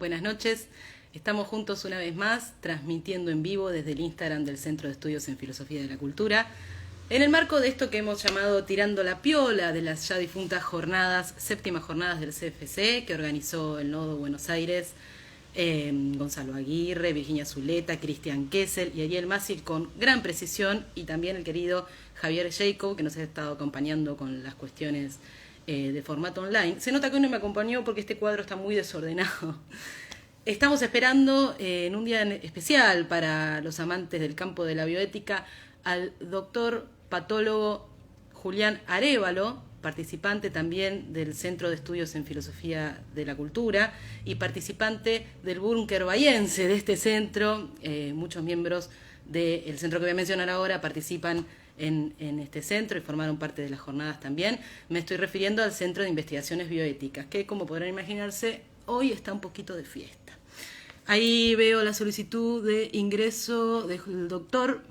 buenas noches. Estamos juntos una vez más, transmitiendo en vivo desde el Instagram del Centro de Estudios en Filosofía de la Cultura, en el marco de esto que hemos llamado Tirando la Piola, de las ya difuntas jornadas, séptimas jornadas del CFC, que organizó el Nodo Buenos Aires, Gonzalo Aguirre, Virginia Zuleta, Cristian Kessel y Ariel Masi con gran precisión, y también el querido Javier Jacob, que nos ha estado acompañando con las cuestiones de formato online. Se nota que hoy no me acompañó porque este cuadro está muy desordenado. Estamos esperando en un día especial para los amantes del campo de la bioética al doctor patólogo Julián Arévalo, participante también del Centro de Estudios en Filosofía de la Cultura y participante del búnker bahiense de este centro. Muchos miembros del centro que voy a mencionar ahora participan en este centro y formaron parte de las jornadas también. Me estoy refiriendo al Centro de Investigaciones Bioéticas, que, como podrán imaginarse, hoy está un poquito de fiesta. Ahí veo la solicitud de ingreso del doctor.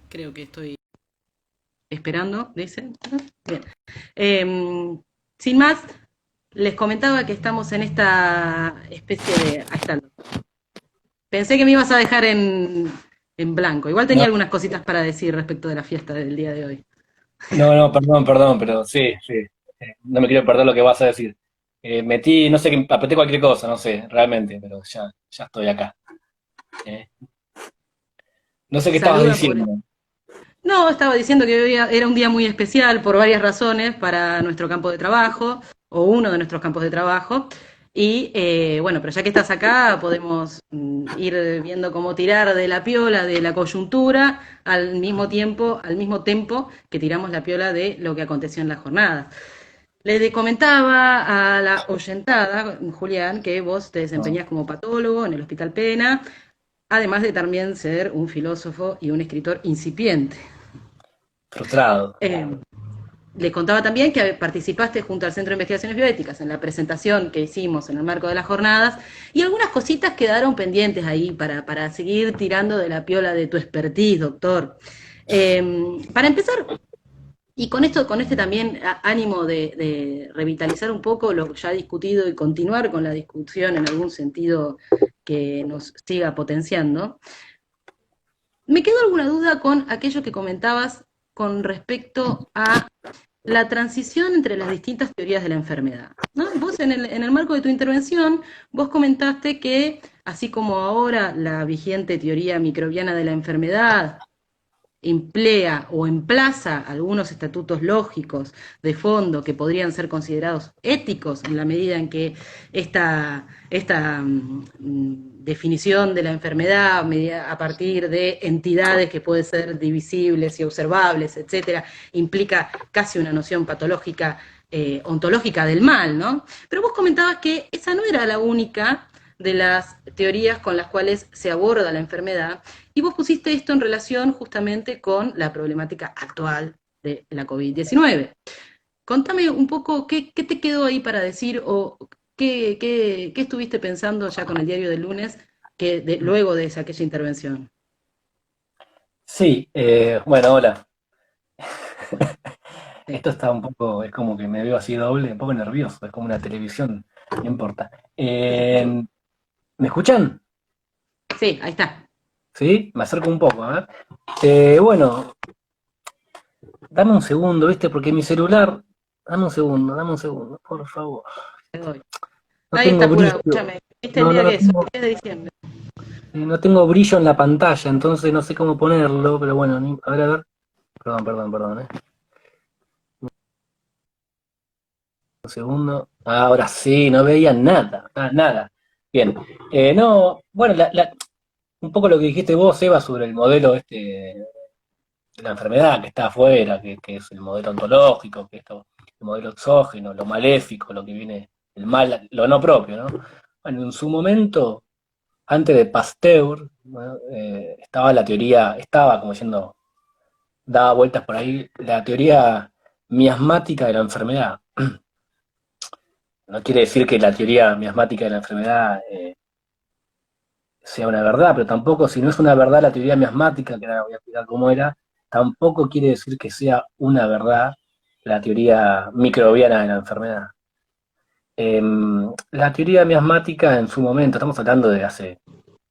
Creo que estoy esperando, dice. Bien. Sin más, les comentaba que estamos en esta especie de... Ahí está. Pensé que me ibas a dejar en blanco. Igual tenía No, algunas cositas para decir respecto de la fiesta del día de hoy. perdón, pero sí, sí. No me quiero perder lo que vas a decir. Metí, no sé, apreté cualquier cosa, no sé, realmente, pero ya estoy acá. Eh, no sé qué estabas Saludan por... diciendo. No, estaba diciendo que hoy era un día muy especial por varias razones para nuestro campo de trabajo, o uno de nuestros campos de trabajo. Y bueno, pero ya que estás acá, podemos ir viendo cómo tirar de la piola de la coyuntura al mismo tiempo que tiramos la piola de lo que aconteció en la jornada. Le comentaba a la oyentada, Julián, que vos te No, desempeñás como patólogo en el Hospital Pena, además de también ser un filósofo y un escritor incipiente. frustrado. Eh, Les contaba también que participaste junto al Centro de Investigaciones Bioéticas en la presentación que hicimos en el marco de las jornadas, y algunas cositas quedaron pendientes ahí para seguir tirando de la piola de tu expertise, doctor. Para empezar, y con este también ánimo de revitalizar un poco lo ya discutido y continuar con la discusión en algún sentido que nos siga potenciando, me quedó alguna duda con aquello que comentabas con respecto a la transición entre las distintas teorías de la enfermedad, ¿no? Vos en el marco de tu intervención, vos comentaste que, así como ahora la vigente teoría microbiana de la enfermedad emplea o emplaza algunos estatutos lógicos de fondo que podrían ser considerados éticos en la medida en que esta definición de la enfermedad a partir de entidades que pueden ser divisibles y observables, etcétera, implica casi una noción patológica, ontológica del mal, ¿no? Pero vos comentabas que esa no era la única de las teorías con las cuales se aborda la enfermedad, y vos pusiste esto en relación justamente con la problemática actual de la COVID-19. Contame un poco qué te quedó ahí para decir, o qué estuviste pensando ya con el diario del lunes luego de aquella intervención. Sí, bueno, hola. Sí, Esto está un poco, es como que me veo así doble, un poco nervioso, es como una televisión, no importa. ¿Me escuchan? sí, ahí está. ¿Sí? Me acerco un poco, a ver. Bueno, dame un segundo, ¿viste? Porque mi celular. Dame un segundo, por favor. Te doy. No Nadie está tengo brillo. apurado, escúchame. ¿Viste el No, no, día no que es? tengo, 10 de diciembre. no tengo brillo en la pantalla, entonces no sé cómo ponerlo, pero bueno, a ver, a ver. Perdón. Un segundo. Ahora sí, no veía nada, nada. Bien. No, bueno, un poco lo que dijiste vos, Eva, sobre el modelo este de la enfermedad que está afuera, que es el modelo ontológico, que esto, el modelo exógeno, lo maléfico, lo que viene, el mal, lo no propio, ¿no? Bueno, en su momento, antes de Pasteur, ¿no? Estaba la teoría, estaba como diciendo, daba vueltas por ahí, la teoría miasmática de la enfermedad. No quiere decir que la teoría miasmática de la enfermedad sea una verdad, pero tampoco, si no es una verdad la teoría miasmática, que ahora voy a explicar cómo era, tampoco quiere decir que sea una verdad la teoría microbiana de la enfermedad. Eh, la teoría miasmática en su momento, estamos hablando de hace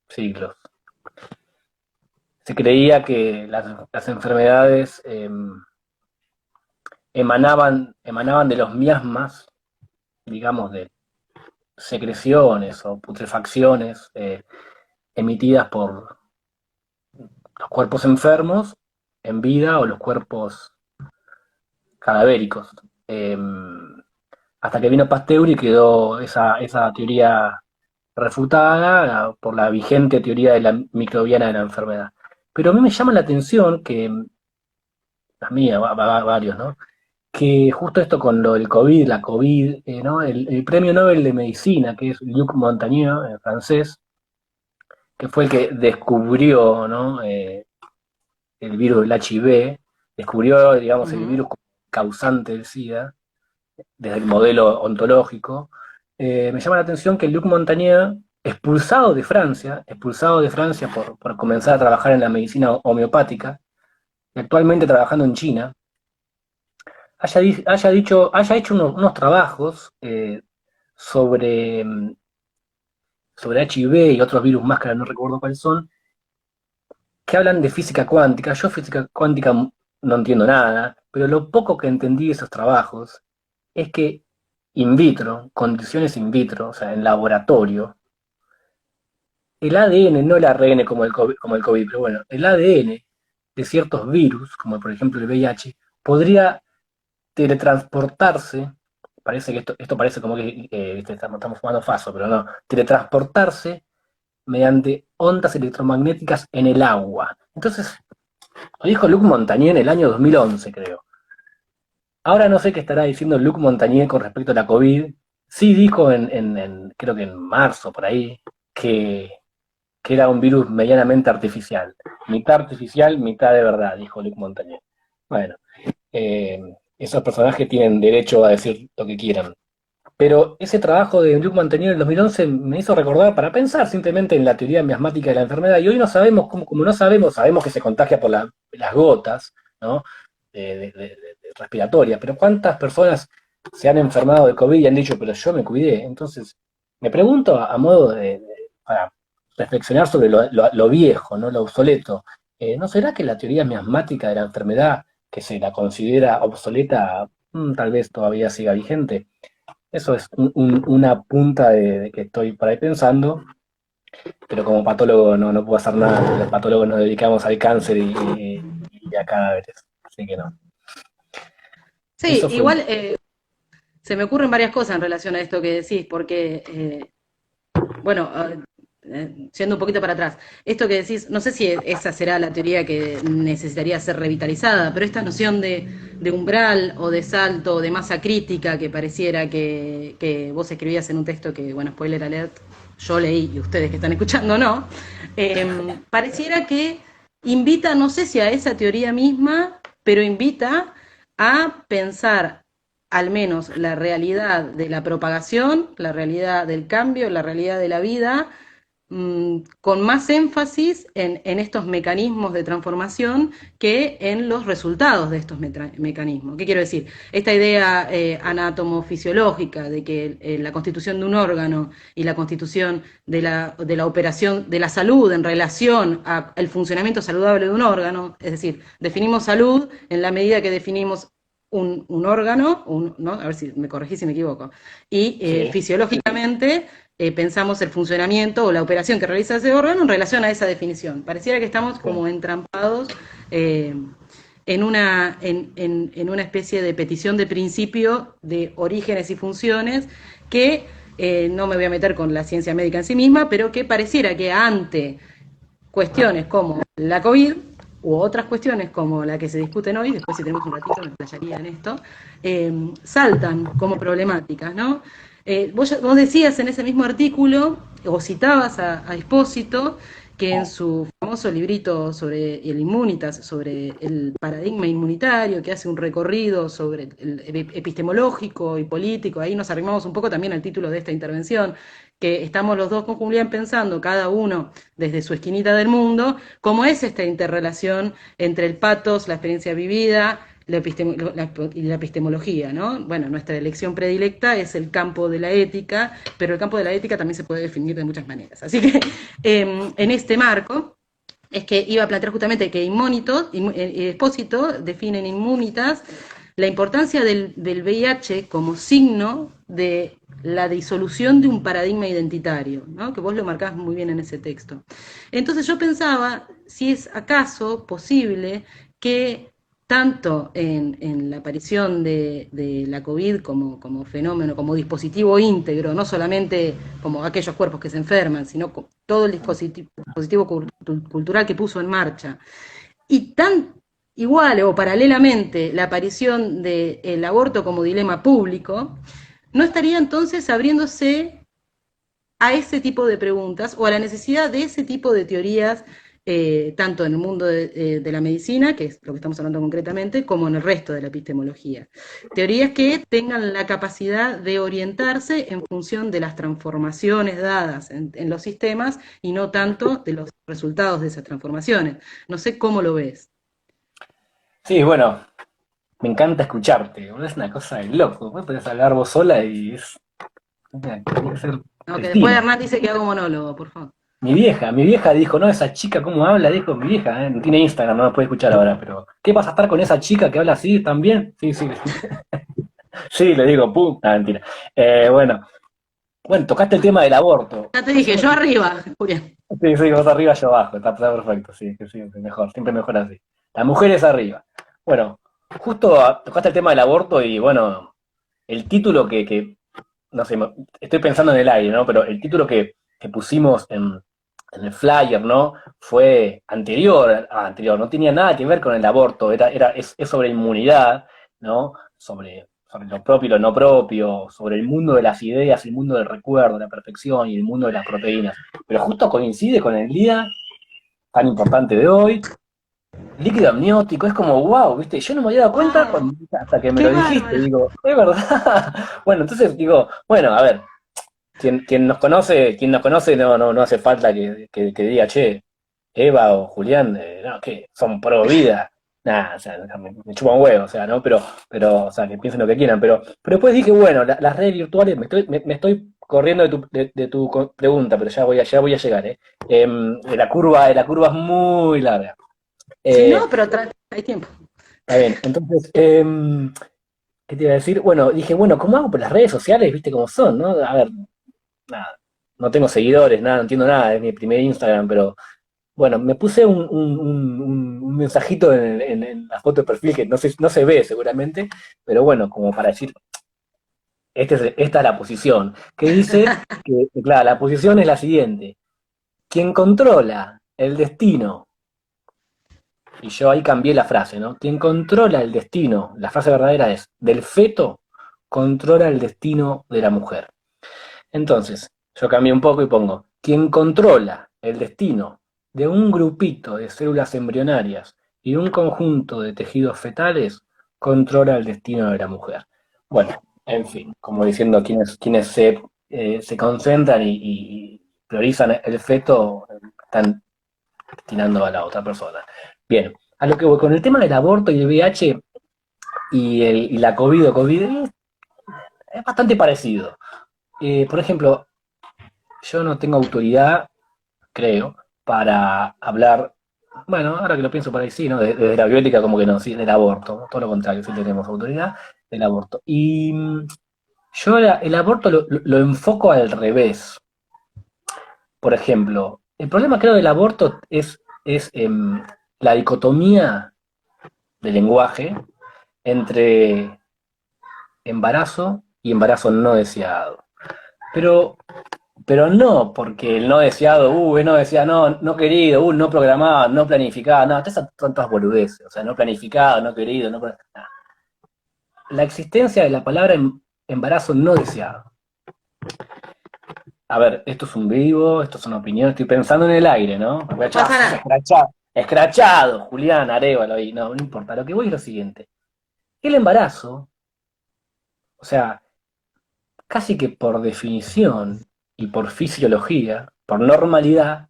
siglos, se creía que las enfermedades emanaban de los miasmas, digamos, de secreciones o putrefacciones emitidas por los cuerpos enfermos en vida o los cuerpos cadavéricos. Hasta que vino Pasteur y quedó esa teoría refutada por la vigente teoría de la microbiana de la enfermedad. Pero a mí me llama la atención que, a mí, a varios, ¿no? Que justo esto con lo del COVID, la COVID, ¿no? El premio Nobel de Medicina, que es Luc Montagnier, francés, que fue el que descubrió, ¿no? El virus del HIV, descubrió, digamos, el Ujú. virus causante del SIDA, desde el modelo ontológico. Me llama la atención que Luc Montagnier, expulsado de Francia por comenzar a trabajar en la medicina homeopática, y actualmente trabajando en China, haya hecho unos trabajos sobre, sobre HIV y otros virus más que ahora no recuerdo cuáles son, que hablan de física cuántica. Yo física cuántica no entiendo nada, pero lo poco que entendí de esos trabajos es que in vitro, condiciones in vitro, o sea, en laboratorio, el ADN, no el ARN como el COVID, pero bueno, el ADN de ciertos virus, como por ejemplo el VIH, podría teletransportarse, parece que esto parece como que estamos fumando faso, pero no, teletransportarse mediante ondas electromagnéticas en el agua. Entonces, lo dijo Luc Montagnier en el año 2011, creo. Ahora no sé qué estará diciendo Luc Montagnier con respecto a la COVID. Sí dijo creo que en marzo, por ahí, que, que era un virus medianamente artificial. Mitad, mitad de verdad, dijo Luc Montagnier. Bueno, eh, esos personajes tienen derecho a decir lo que quieran. Pero ese trabajo de Luc Montagnier en el 2011 me hizo recordar para pensar simplemente en la teoría miasmática de la enfermedad. Y hoy no sabemos, como no sabemos, sabemos que se contagia por las gotas, ¿no? Respiratoria. Pero ¿cuántas personas se han enfermado de COVID y han dicho, pero yo me cuidé? Entonces, me pregunto a modo para reflexionar sobre lo viejo, ¿no? Lo obsoleto. ¿No será que la teoría miasmática de la enfermedad, que se la considera obsoleta, tal vez todavía siga vigente? Eso es una punta de que estoy por ahí pensando, pero como patólogo no puedo hacer nada, porque los patólogos nos dedicamos al cáncer y a cadáveres, así que no. Sí, Eso fue un igual poco. se me ocurren varias cosas en relación a esto que decís, porque bueno, yendo un poquito para atrás, esto que decís, no sé si esa será la teoría que necesitaría ser revitalizada, pero esta noción de umbral o de salto o de masa crítica que pareciera que vos escribías en un texto que, bueno, spoiler alert, yo leí y ustedes que están escuchando no, pareciera que invita, no sé si a esa teoría misma, pero invita a pensar al menos la realidad de la propagación, la realidad del cambio, la realidad de la vida, con más énfasis en estos mecanismos de transformación que en los resultados de estos mecanismos. ¿Qué quiero decir? Esta idea anátomo-fisiológica de que la constitución de un órgano y la constitución de la operación de la salud en relación al funcionamiento saludable de un órgano, es decir, definimos salud en la medida que definimos un órgano, ¿no? A ver si me corregí si me equivoco, y Sí, fisiológicamente pensamos el funcionamiento o la operación que realiza ese órgano en relación a esa definición. Pareciera que estamos sí. como entrampados eh, en una especie de petición de principio de orígenes y funciones que no me voy a meter con la ciencia médica en sí misma, pero que pareciera que ante cuestiones como la COVID u otras cuestiones como la que se discuten hoy, después si tenemos un ratito me explayaría en esto, saltan como problemáticas, ¿no? Vos decías en ese mismo artículo, o citabas a Espósito, que en su famoso librito sobre el Inmunitas, sobre el paradigma inmunitario, que hace un recorrido sobre el epistemológico y político, ahí nos arrimamos un poco también al título de esta intervención, que estamos los dos con Julián pensando, cada uno desde su esquinita del mundo, cómo es esta interrelación entre el patos, la experiencia vivida, y la epistemología, ¿no? Bueno, nuestra elección predilecta es el campo de la ética, pero el campo de la ética también se puede definir de muchas maneras. Así que en este marco es que iba a plantear justamente que Espósito define en Inmunitas la importancia del VIH como signo de la disolución de un paradigma identitario, ¿no? Que vos lo marcás muy bien en ese texto. Entonces yo pensaba si es acaso posible que tanto en la aparición de la COVID como fenómeno, como dispositivo íntegro, no solamente como aquellos cuerpos que se enferman, sino todo el dispositivo cultural que puso en marcha, y tan igual o paralelamente la aparición del aborto como dilema público, no estaría entonces abriéndose a ese tipo de preguntas o a la necesidad de ese tipo de teorías, tanto en el mundo de la medicina, que es lo que estamos hablando concretamente, como en el resto de la epistemología. Teorías que tengan la capacidad de orientarse en función de las transformaciones dadas en los sistemas y no tanto de los resultados de esas transformaciones. No sé cómo lo ves. Sí, bueno, me encanta escucharte, es una cosa de loco. Vos podés hablar vos sola y tiene que ser No, que después Cristina. Hernán dice que hago monólogo, por favor. Mi vieja dijo, no, esa chica, ¿cómo habla? Dijo mi vieja, no tiene Instagram, no la puede escuchar ahora, pero ¿qué vas a estar con esa chica que habla así también? Sí, sí, sí, le digo, pum, mentira. Bueno, bueno, tocaste el tema del aborto. Ya te dije, yo arriba, Julián. Sí, sí, vos arriba, yo abajo, está perfecto, sí, sí, mejor, siempre mejor así. La mujer es arriba. Bueno, justo tocaste el tema del aborto y bueno, el título no sé, estoy pensando en el aire, ¿no? Pero el título que pusimos en el flyer, ¿no? Fue anterior, no tenía nada que ver con el aborto, es sobre inmunidad, ¿no? Sobre lo propio y lo no propio, sobre el mundo de las ideas, el mundo del recuerdo, la perfección y el mundo de las proteínas. Pero justo coincide con el día tan importante de hoy, líquido amniótico, es como, wow, ¿viste? Yo no me había dado cuenta Wow, hasta que me qué lo dijiste, bárbaro. digo, es verdad. Bueno, entonces digo, bueno, a ver, quien nos conoce no hace falta que diga, che, Eva o Julián, no, que son pro vida. Nada, o sea, me chupa un huevo, o sea, ¿no? O sea, que piensen lo que quieran. Pero después dije, bueno, las redes virtuales, me estoy corriendo de tu pregunta, pero ya voy a llegar, ¿eh? La curva es muy larga. Si Eh, no, pero hay tiempo. Está bien, entonces, ¿qué te iba a decir? Bueno, dije, bueno, ¿cómo hago por las redes sociales? ¿Viste cómo son, no? A ver, nada, no tengo seguidores, nada, no entiendo nada, es mi primer Instagram, pero bueno, me puse un mensajito en la foto de perfil que no se ve seguramente, pero bueno, como para decir, esta es la posición, que dice que, claro, la posición es la siguiente: quien controla el destino, y yo ahí cambié la frase, ¿no? Quien controla el destino, la frase verdadera es, del feto, controla el destino de la mujer. Entonces, yo cambié un poco y pongo, quien controla el destino de un grupito de células embrionarias y un conjunto de tejidos fetales, controla el destino de la mujer. Bueno, en fin, como diciendo, quienes se concentran y priorizan el feto están destinando a la otra persona. Bien, a lo que voy con el tema del aborto y el VIH y la COVID es bastante parecido. Por ejemplo, yo no tengo autoridad, creo, para hablar, bueno, ahora que lo pienso por ahí sí, ¿no? Desde la bioética como que no, sí, del aborto, todo lo contrario, sí tenemos autoridad del aborto. Y yo el aborto lo enfoco al revés. Por ejemplo, el problema creo del aborto es la dicotomía de lenguaje entre embarazo y embarazo no deseado. Pero, pero no porque el no deseado, es no deseado, no querido, no programado, no planificado, no, estas son todas boludeces, o sea, no planificado, no querido, no. La existencia de la palabra embarazo no deseado. A ver, esto es un vivo, esto es una opinión, estoy pensando en el aire, ¿no? Me voy a No echar, pasa nada. escrachado, Julián, Arévalo ahí, no importa, lo que voy es lo siguiente. El embarazo, o sea, casi que por definición y por fisiología, por normalidad,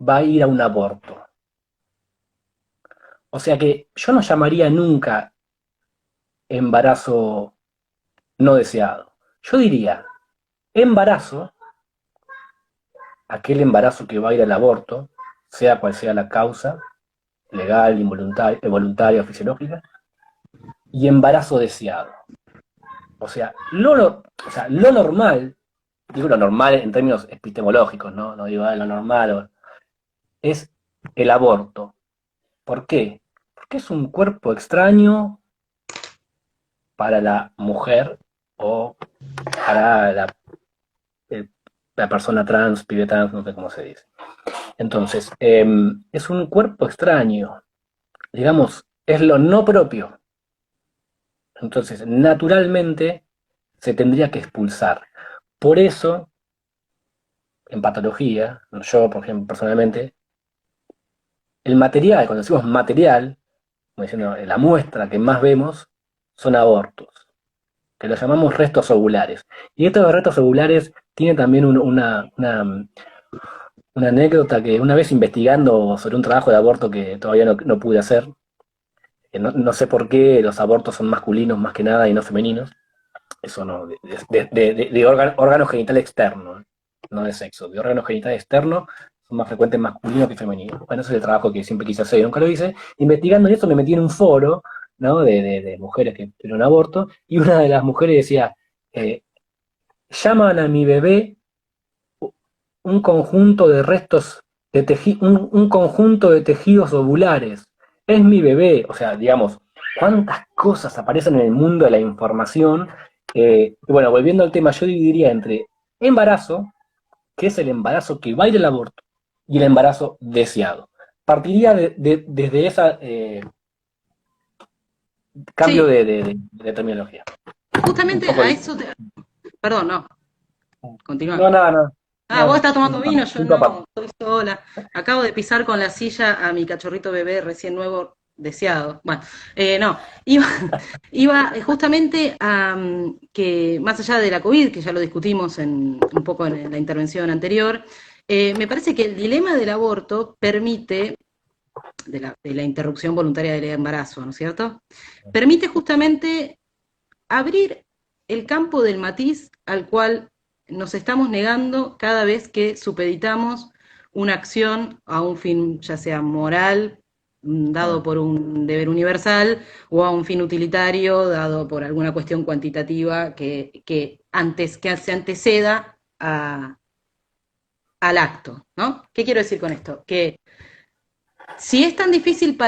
va a ir a un aborto. O sea que yo no llamaría nunca embarazo no deseado. Yo diría, embarazo, aquel embarazo que va a ir al aborto, sea cual sea la causa, legal, involuntaria, voluntaria o fisiológica, y embarazo deseado. O sea, lo normal, digo lo normal en términos epistemológicos, no digo lo normal, es el aborto. ¿Por qué? Porque es un cuerpo extraño para la mujer o para eh, la persona trans, pibe trans, no sé cómo se dice. Entonces, es un cuerpo extraño, digamos, es lo no propio. Entonces, naturalmente se tendría que expulsar. Por eso, en patología, yo, por ejemplo, personalmente, el material, cuando decimos material, como diciendo, la muestra que más vemos son abortos, que los llamamos restos ovulares. Y estos restos ovulares tienen también una anécdota que una vez investigando sobre un trabajo de aborto que todavía no pude hacer, no sé por qué los abortos son masculinos más que nada y no femeninos, eso no, de órgano genital externo, no de sexo, de órgano genital externo son más frecuentes masculinos que femeninos. Bueno, ese es el trabajo que siempre quise hacer y nunca lo hice. Investigando eso me metí en un foro, ¿no? de mujeres que tuvieron aborto, y una de las mujeres decía, llaman a mi bebé un conjunto de restos, un conjunto de tejidos ovulares. Es mi bebé. O sea, digamos, cuántas cosas aparecen en el mundo de la información. Y bueno, volviendo al tema, yo dividiría entre embarazo, que es el embarazo que va a ir al aborto, y el embarazo deseado. Partiría desde ese cambio Sí, de terminología. Un justamente poco a eso Perdón, no, no, continúa. nada, no, Ah, no, vos no, estás tomando punto aparte, vino, yo punto aparte. no, estoy sola. Acabo de pisar con la silla a mi cachorrito bebé recién nuevo, deseado. Bueno, no, iba, iba justamente a que más allá de la COVID, que ya lo discutimos un poco en la intervención anterior, me parece que el dilema del aborto permite, de la interrupción voluntaria del embarazo, ¿no es cierto? Permite justamente abrir el campo del matiz al cual nos estamos negando cada vez que supeditamos una acción a un fin, ya sea moral, dado por un deber universal, o a un fin utilitario, dado por alguna cuestión cuantitativa que se anteceda al acto, ¿no? ¿Qué quiero decir con esto? Que si es tan difícil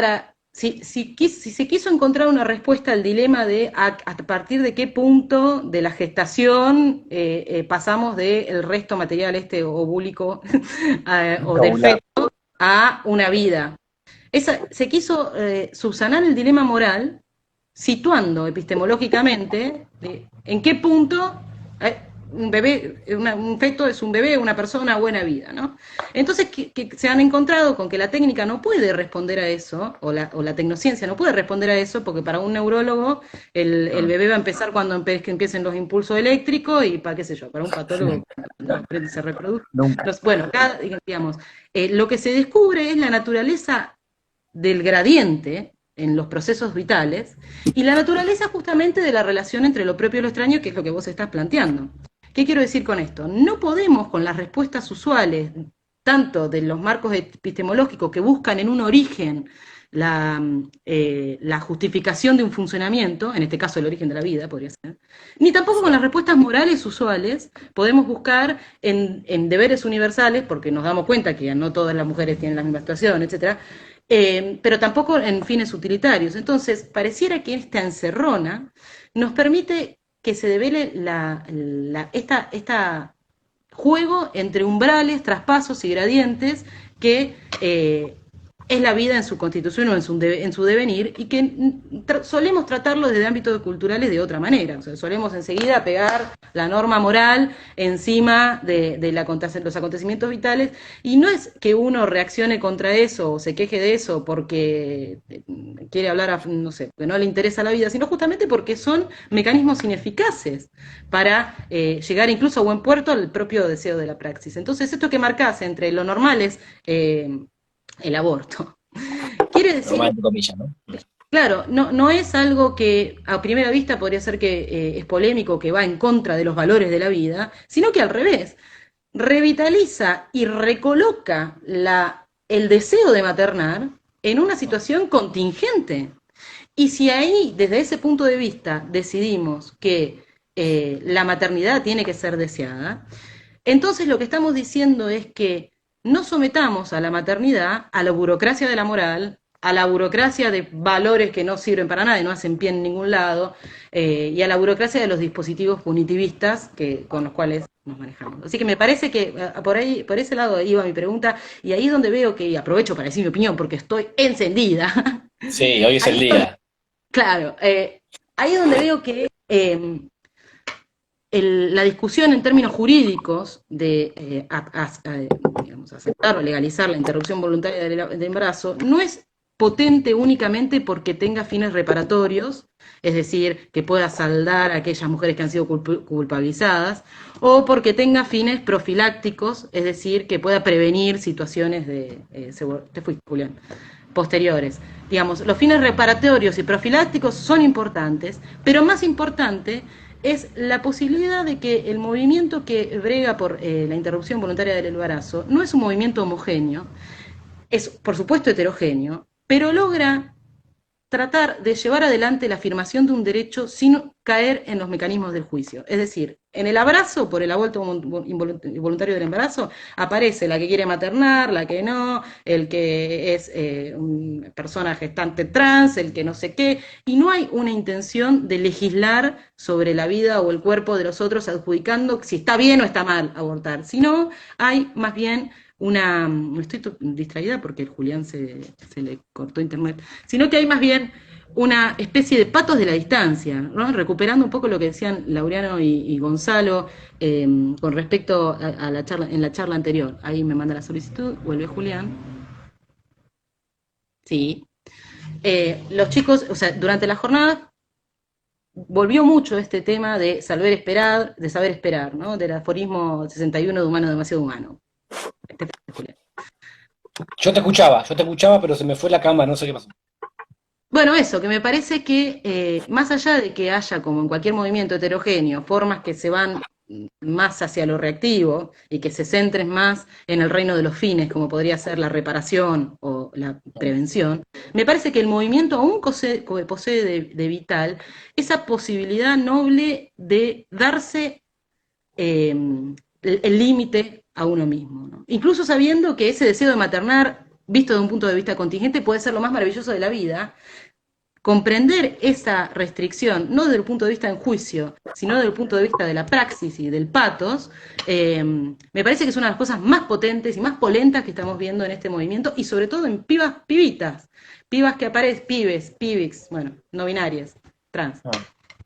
si se quiso encontrar una respuesta al dilema de a partir de qué punto de la gestación pasamos del resto material ovúlico o del Vocabular. feto a una vida. Se quiso subsanar el dilema moral situando epistemológicamente en qué punto un bebé, un feto es un bebé, una persona, buena vida, ¿no? Entonces, que se han encontrado con que la técnica no puede responder a eso, o la tecnociencia no puede responder a eso, porque para un neurólogo el bebé va a empezar cuando que empiecen los impulsos eléctricos y para qué sé yo, para un patólogo no, se reproduce. Nunca. Entonces, bueno, digamos, lo que se descubre es la naturaleza del gradiente en los procesos vitales y la naturaleza justamente de la relación entre lo propio y lo extraño, que es lo que vos estás planteando. ¿Qué quiero decir con esto? No podemos con las respuestas usuales, tanto de los marcos epistemológicos que buscan en un origen la justificación de un funcionamiento, en este caso el origen de la vida podría ser, ni tampoco con las respuestas morales usuales podemos buscar en deberes universales, porque nos damos cuenta que no todas las mujeres tienen la misma situación, etcétera, pero tampoco en fines utilitarios. Entonces, pareciera que esta encerrona nos permite que se devele esta juego entre umbrales, traspasos y gradientes que es la vida en su constitución o en su devenir y que solemos tratarlo desde ámbitos culturales de otra manera. O sea, solemos enseguida pegar la norma moral encima de los acontecimientos vitales y no es que uno reaccione contra eso o se queje de eso porque quiere hablar, no sé, que no le interesa la vida, sino justamente porque son mecanismos ineficaces para llegar incluso a buen puerto al propio deseo de la praxis. Entonces, esto que marcas entre lo normal es el aborto. Quiere decir, Normal, entre comillas, ¿no? Claro, no es algo que a primera vista podría ser que es polémico, que va en contra de los valores de la vida, sino que al revés, revitaliza y recoloca el deseo de maternar en una situación contingente. Y si ahí, desde ese punto de vista, decidimos que la maternidad tiene que ser deseada, entonces lo que estamos diciendo es que no sometamos a la maternidad a la burocracia de la moral, a la burocracia de valores que no sirven para nada y no hacen pie en ningún lado, y a la burocracia de los dispositivos punitivistas con los cuales nos manejamos. Así que me parece que por ese lado iba mi pregunta, y ahí es donde veo que, y aprovecho para decir mi opinión porque estoy encendida. Sí, hoy es Ahí el es donde, día. claro, ahí es donde veo que la discusión en términos jurídicos de digamos, aceptar o legalizar la interrupción voluntaria del embarazo no es potente únicamente porque tenga fines reparatorios, es decir, que pueda saldar a aquellas mujeres que han sido culpabilizadas, o porque tenga fines profilácticos, es decir, que pueda prevenir situaciones te fuiste, Julián, posteriores. Digamos, los fines reparatorios y profilácticos son importantes, pero más importante es la posibilidad de que el movimiento que brega por la interrupción voluntaria del embarazo no es un movimiento homogéneo, es por supuesto heterogéneo, pero logra tratar de llevar adelante la afirmación de un derecho sin caer en los mecanismos del juicio. Es decir, en el abrazo por el aborto involuntario del embarazo aparece la que quiere maternar, la que no, el que es una persona gestante trans, el que no sé qué, y no hay una intención de legislar sobre la vida o el cuerpo de los otros adjudicando si está bien o está mal abortar, sino hay más bien estoy distraída porque el Julián se le cortó internet, sino que hay más bien una especie de patos de la distancia, ¿no? Recuperando un poco lo que decían Laureano y Gonzalo con respecto a la charla, en la charla anterior. Ahí me manda la solicitud, vuelve Julián. Sí. Los chicos, o sea, durante la jornada volvió mucho este tema de saber esperar, ¿no? Del aforismo 61 de humano demasiado humano. Este fue Julián. Yo te escuchaba, pero se me fue la cámara, no sé qué pasó. Bueno, eso, que me parece que más allá de que haya, como en cualquier movimiento heterogéneo, formas que se van más hacia lo reactivo y que se centren más en el reino de los fines, como podría ser la reparación o la prevención, me parece que el movimiento aún posee de vital esa posibilidad noble de darse el límite a uno mismo, ¿no? Incluso sabiendo que ese deseo de maternar, visto desde un punto de vista contingente, puede ser lo más maravilloso de la vida. Comprender esa restricción, no desde el punto de vista del juicio, sino desde el punto de vista de la praxis y del patos, me parece que es una de las cosas más potentes y más polentas que estamos viendo en este movimiento, y sobre todo en pibitas, pibas que aparecen, pibix, bueno, no binarias, trans. No,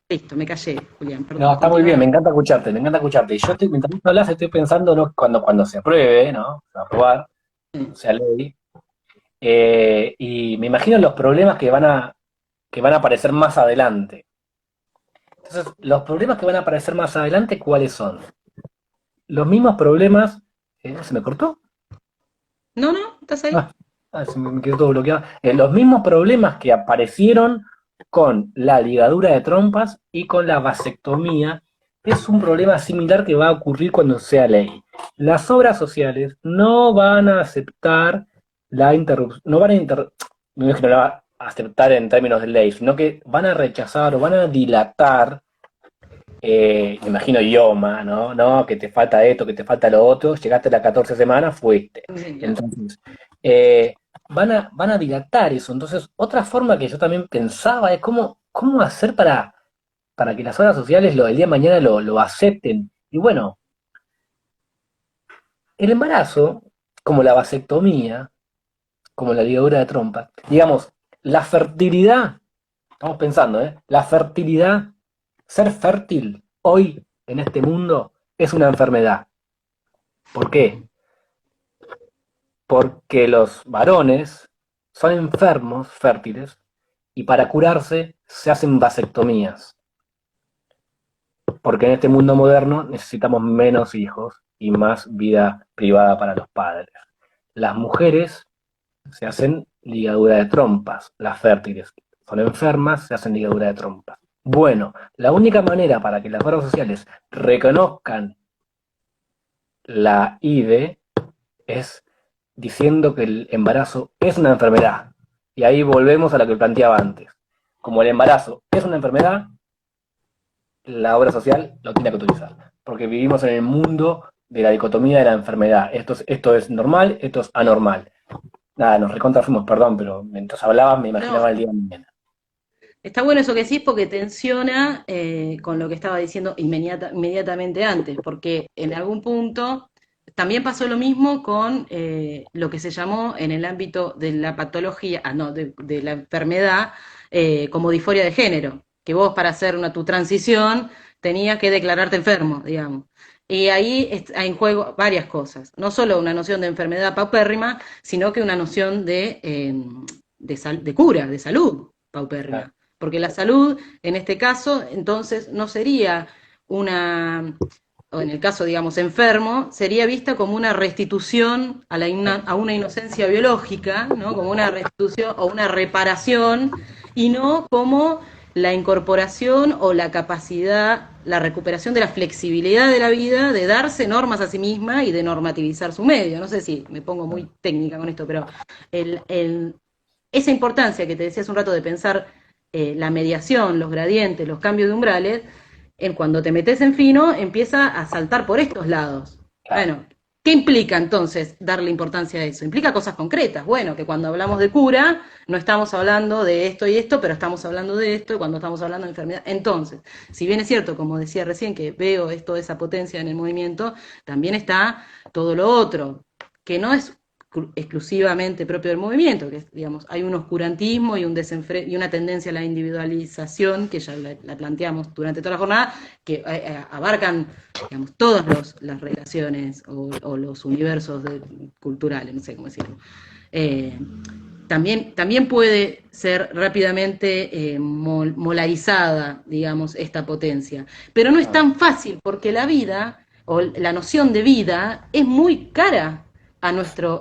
Listo, me callé, Julián, no, perdón, está muy bien, continúa. me encanta escucharte, me encanta escucharte. Y yo mientras tú hablas estoy pensando, ¿no? Cuando se apruebe, ¿no? Se va a aprobar, sea ley, y me imagino los problemas que van a aparecer más adelante. Entonces, los problemas que van a aparecer más adelante, ¿cuáles son? Los mismos problemas. ¿Se me cortó? No, no, ¿estás ahí? Ah, me quedó todo bloqueado. Los mismos problemas que aparecieron con la ligadura de trompas y con la vasectomía es un problema similar que va a ocurrir cuando sea ley. Las obras sociales no van a aceptar la interrupción, no es que no la va a aceptar en términos de ley, sino que van a rechazar o van a dilatar, me imagino IOMA, ¿no? No, que te falta esto, que te falta lo otro, llegaste a las 14 semanas, fuiste. Sí, claro. Entonces, eh, van a dilatar eso. Entonces, otra forma que yo también pensaba es cómo hacer para que las obras sociales el día de mañana lo acepten. Y bueno, el embarazo, como la vasectomía, como la ligadura de trompa, digamos, la fertilidad, estamos pensando, la fertilidad, ser fértil hoy en este mundo es una enfermedad. ¿Por qué? Porque los varones son enfermos fértiles y para curarse se hacen vasectomías. Porque en este mundo moderno necesitamos menos hijos y más vida privada para los padres. Las mujeres se hacen ligadura de trompas, las fértiles. son enfermas, se hacen ligadura de trompas. Bueno, la única manera para que las barras sociales reconozcan la IDE es diciendo que el embarazo es una enfermedad. Y ahí volvemos a lo que planteaba antes. Como el embarazo es una enfermedad, la obra social lo tiene que utilizar. Porque vivimos en el mundo de la dicotomía de la enfermedad. Esto es normal, esto es anormal. Nada, nos recontra fuimos, perdón, pero mientras hablabas me No, imaginaba el día de mañana. está bueno eso que decís porque tensiona con lo que estaba diciendo inmediatamente antes, porque en algún punto también pasó lo mismo con lo que se llamó en el ámbito de la patología, no, de la enfermedad, como disforia de género, que vos para hacer tu transición tenías que declararte enfermo, digamos. Y ahí hay en juego varias cosas, no solo una noción de enfermedad paupérrima, sino que una noción de cura, de salud Claro, paupérrima. Porque la salud, en este caso, entonces no sería o en el caso, digamos, enfermo, sería vista como una restitución a una inocencia biológica, ¿no? Como una restitución o una reparación, y no como la incorporación o la capacidad, la recuperación de la flexibilidad de la vida, de darse normas a sí misma y de normativizar su medio. No sé si me pongo muy técnica con esto, pero el, el, esa importancia que te decía hace un rato de pensar la mediación, los gradientes, los cambios de umbrales, cuando te metes en fino, empieza a saltar por estos lados. claro. Bueno, ¿qué implica entonces darle importancia a eso? Implica cosas concretas. Bueno, que cuando hablamos de cura, no estamos hablando de esto y esto, pero estamos hablando de esto, y cuando estamos hablando de enfermedad. Entonces, si bien es cierto, como decía recién, que veo toda esa potencia en el movimiento, también está todo lo otro, que no es exclusivamente propio del movimiento, que digamos, hay un oscurantismo y, y una tendencia a la individualización, que ya la planteamos durante toda la jornada, que abarcan digamos, todas las relaciones o los universos culturales, no sé cómo decirlo. Eh, también puede ser rápidamente molarizada, digamos, esta potencia, pero no es Ah, tan fácil porque la vida o la noción de vida es muy cara a nuestra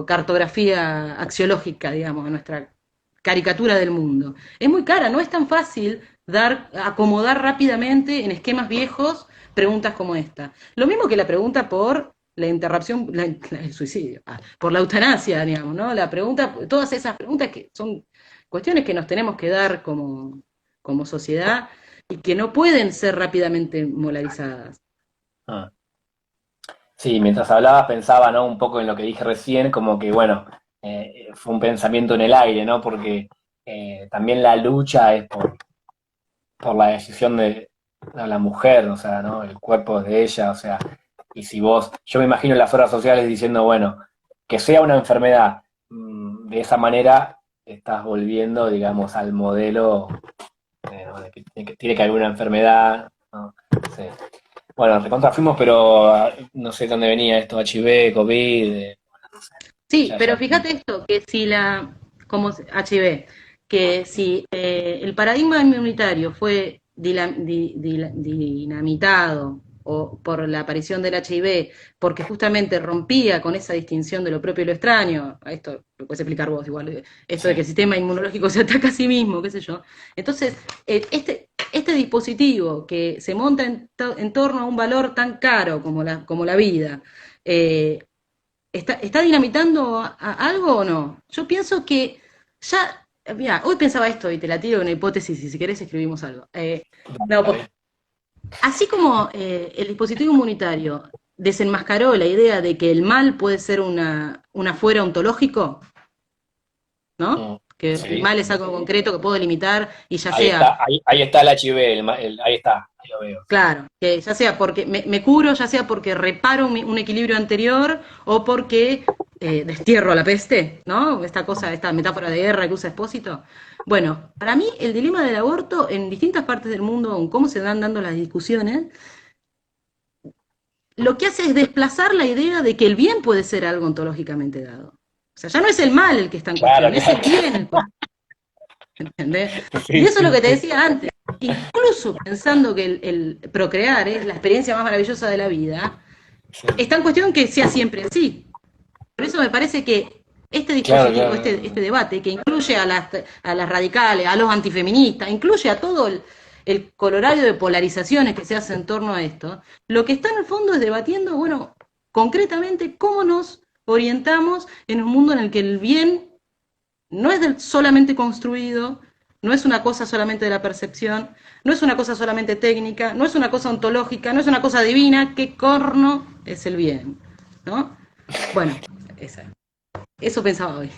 cartografía axiológica, digamos, a nuestra caricatura del mundo. Es muy cara, no es tan fácil acomodar rápidamente en esquemas viejos preguntas como esta. Lo mismo que la pregunta por la interrupción, el suicidio, por la eutanasia, digamos, ¿no? La pregunta, todas esas preguntas que son cuestiones que nos tenemos que dar como sociedad y que no pueden ser rápidamente molarizadas. ah. Sí, mientras hablabas pensaba, ¿no? Un poco en lo que dije recién, como que, bueno, fue un pensamiento en el aire, ¿no? Porque también la lucha es por la decisión de la mujer, o sea, ¿no? El cuerpo es de ella, o sea, y si vos, yo me imagino las horas sociales diciendo, bueno, que sea una enfermedad, de esa manera estás volviendo, digamos, al modelo ¿no? De que tiene que haber una enfermedad, ¿no? Sí. Bueno, recontra fuimos, pero no sé dónde venía esto, HIV, COVID, Sí, ya, pero ya. fíjate esto, que si como HIV, que si el paradigma inmunitario fue dinamitado o por la aparición del HIV, porque justamente rompía con esa distinción de lo propio y lo extraño, esto lo puedes explicar vos igual, esto Sí, de que el sistema inmunológico se ataca a sí mismo, qué sé yo. Entonces, este dispositivo que se monta en torno a un valor tan caro como la vida, eh, ¿está dinamitando algo o no? Yo pienso que ya, mira, hoy pensaba esto y te la tiro una hipótesis y si querés escribimos algo. No, pues, dale. así como el dispositivo inmunitario desenmascaró la idea de que el mal puede ser una fuera ontológico, ¿no? Mm, Que el sí, mal es algo concreto que puedo delimitar y ya ahí sea está, ahí está el HIV, ahí está, ahí lo veo, sí. claro, que ya sea porque me curo, ya sea porque reparo un equilibrio anterior o porque destierro a la peste, ¿no? Esta cosa, esta metáfora de guerra que usa Espósito. Bueno, para mí el dilema del aborto en distintas partes del mundo, en cómo se van dando las discusiones, lo que hace es desplazar la idea de que el bien puede ser algo ontológicamente dado. O sea, ya no es el mal el que está en Claro, cuestión, es claro, el bien el que ¿entendés? Y sí, eso es lo sí, que te sí, decía antes. Incluso pensando que el procrear es la experiencia más maravillosa de la vida, sí. está en cuestión que sea siempre así. Por eso me parece que este Claro, dispositivo, claro, este debate, que incluye a las radicales, a los antifeministas, incluye a todo el colorario de polarizaciones que se hace en torno a esto, lo que está en el fondo es debatiendo, bueno, concretamente cómo nos orientamos en un mundo en el que el bien no es solamente construido, no es una cosa solamente de la percepción, no es una cosa solamente técnica, no es una cosa ontológica, no es una cosa divina, qué corno es el bien, ¿no? Bueno, eso pensaba hoy.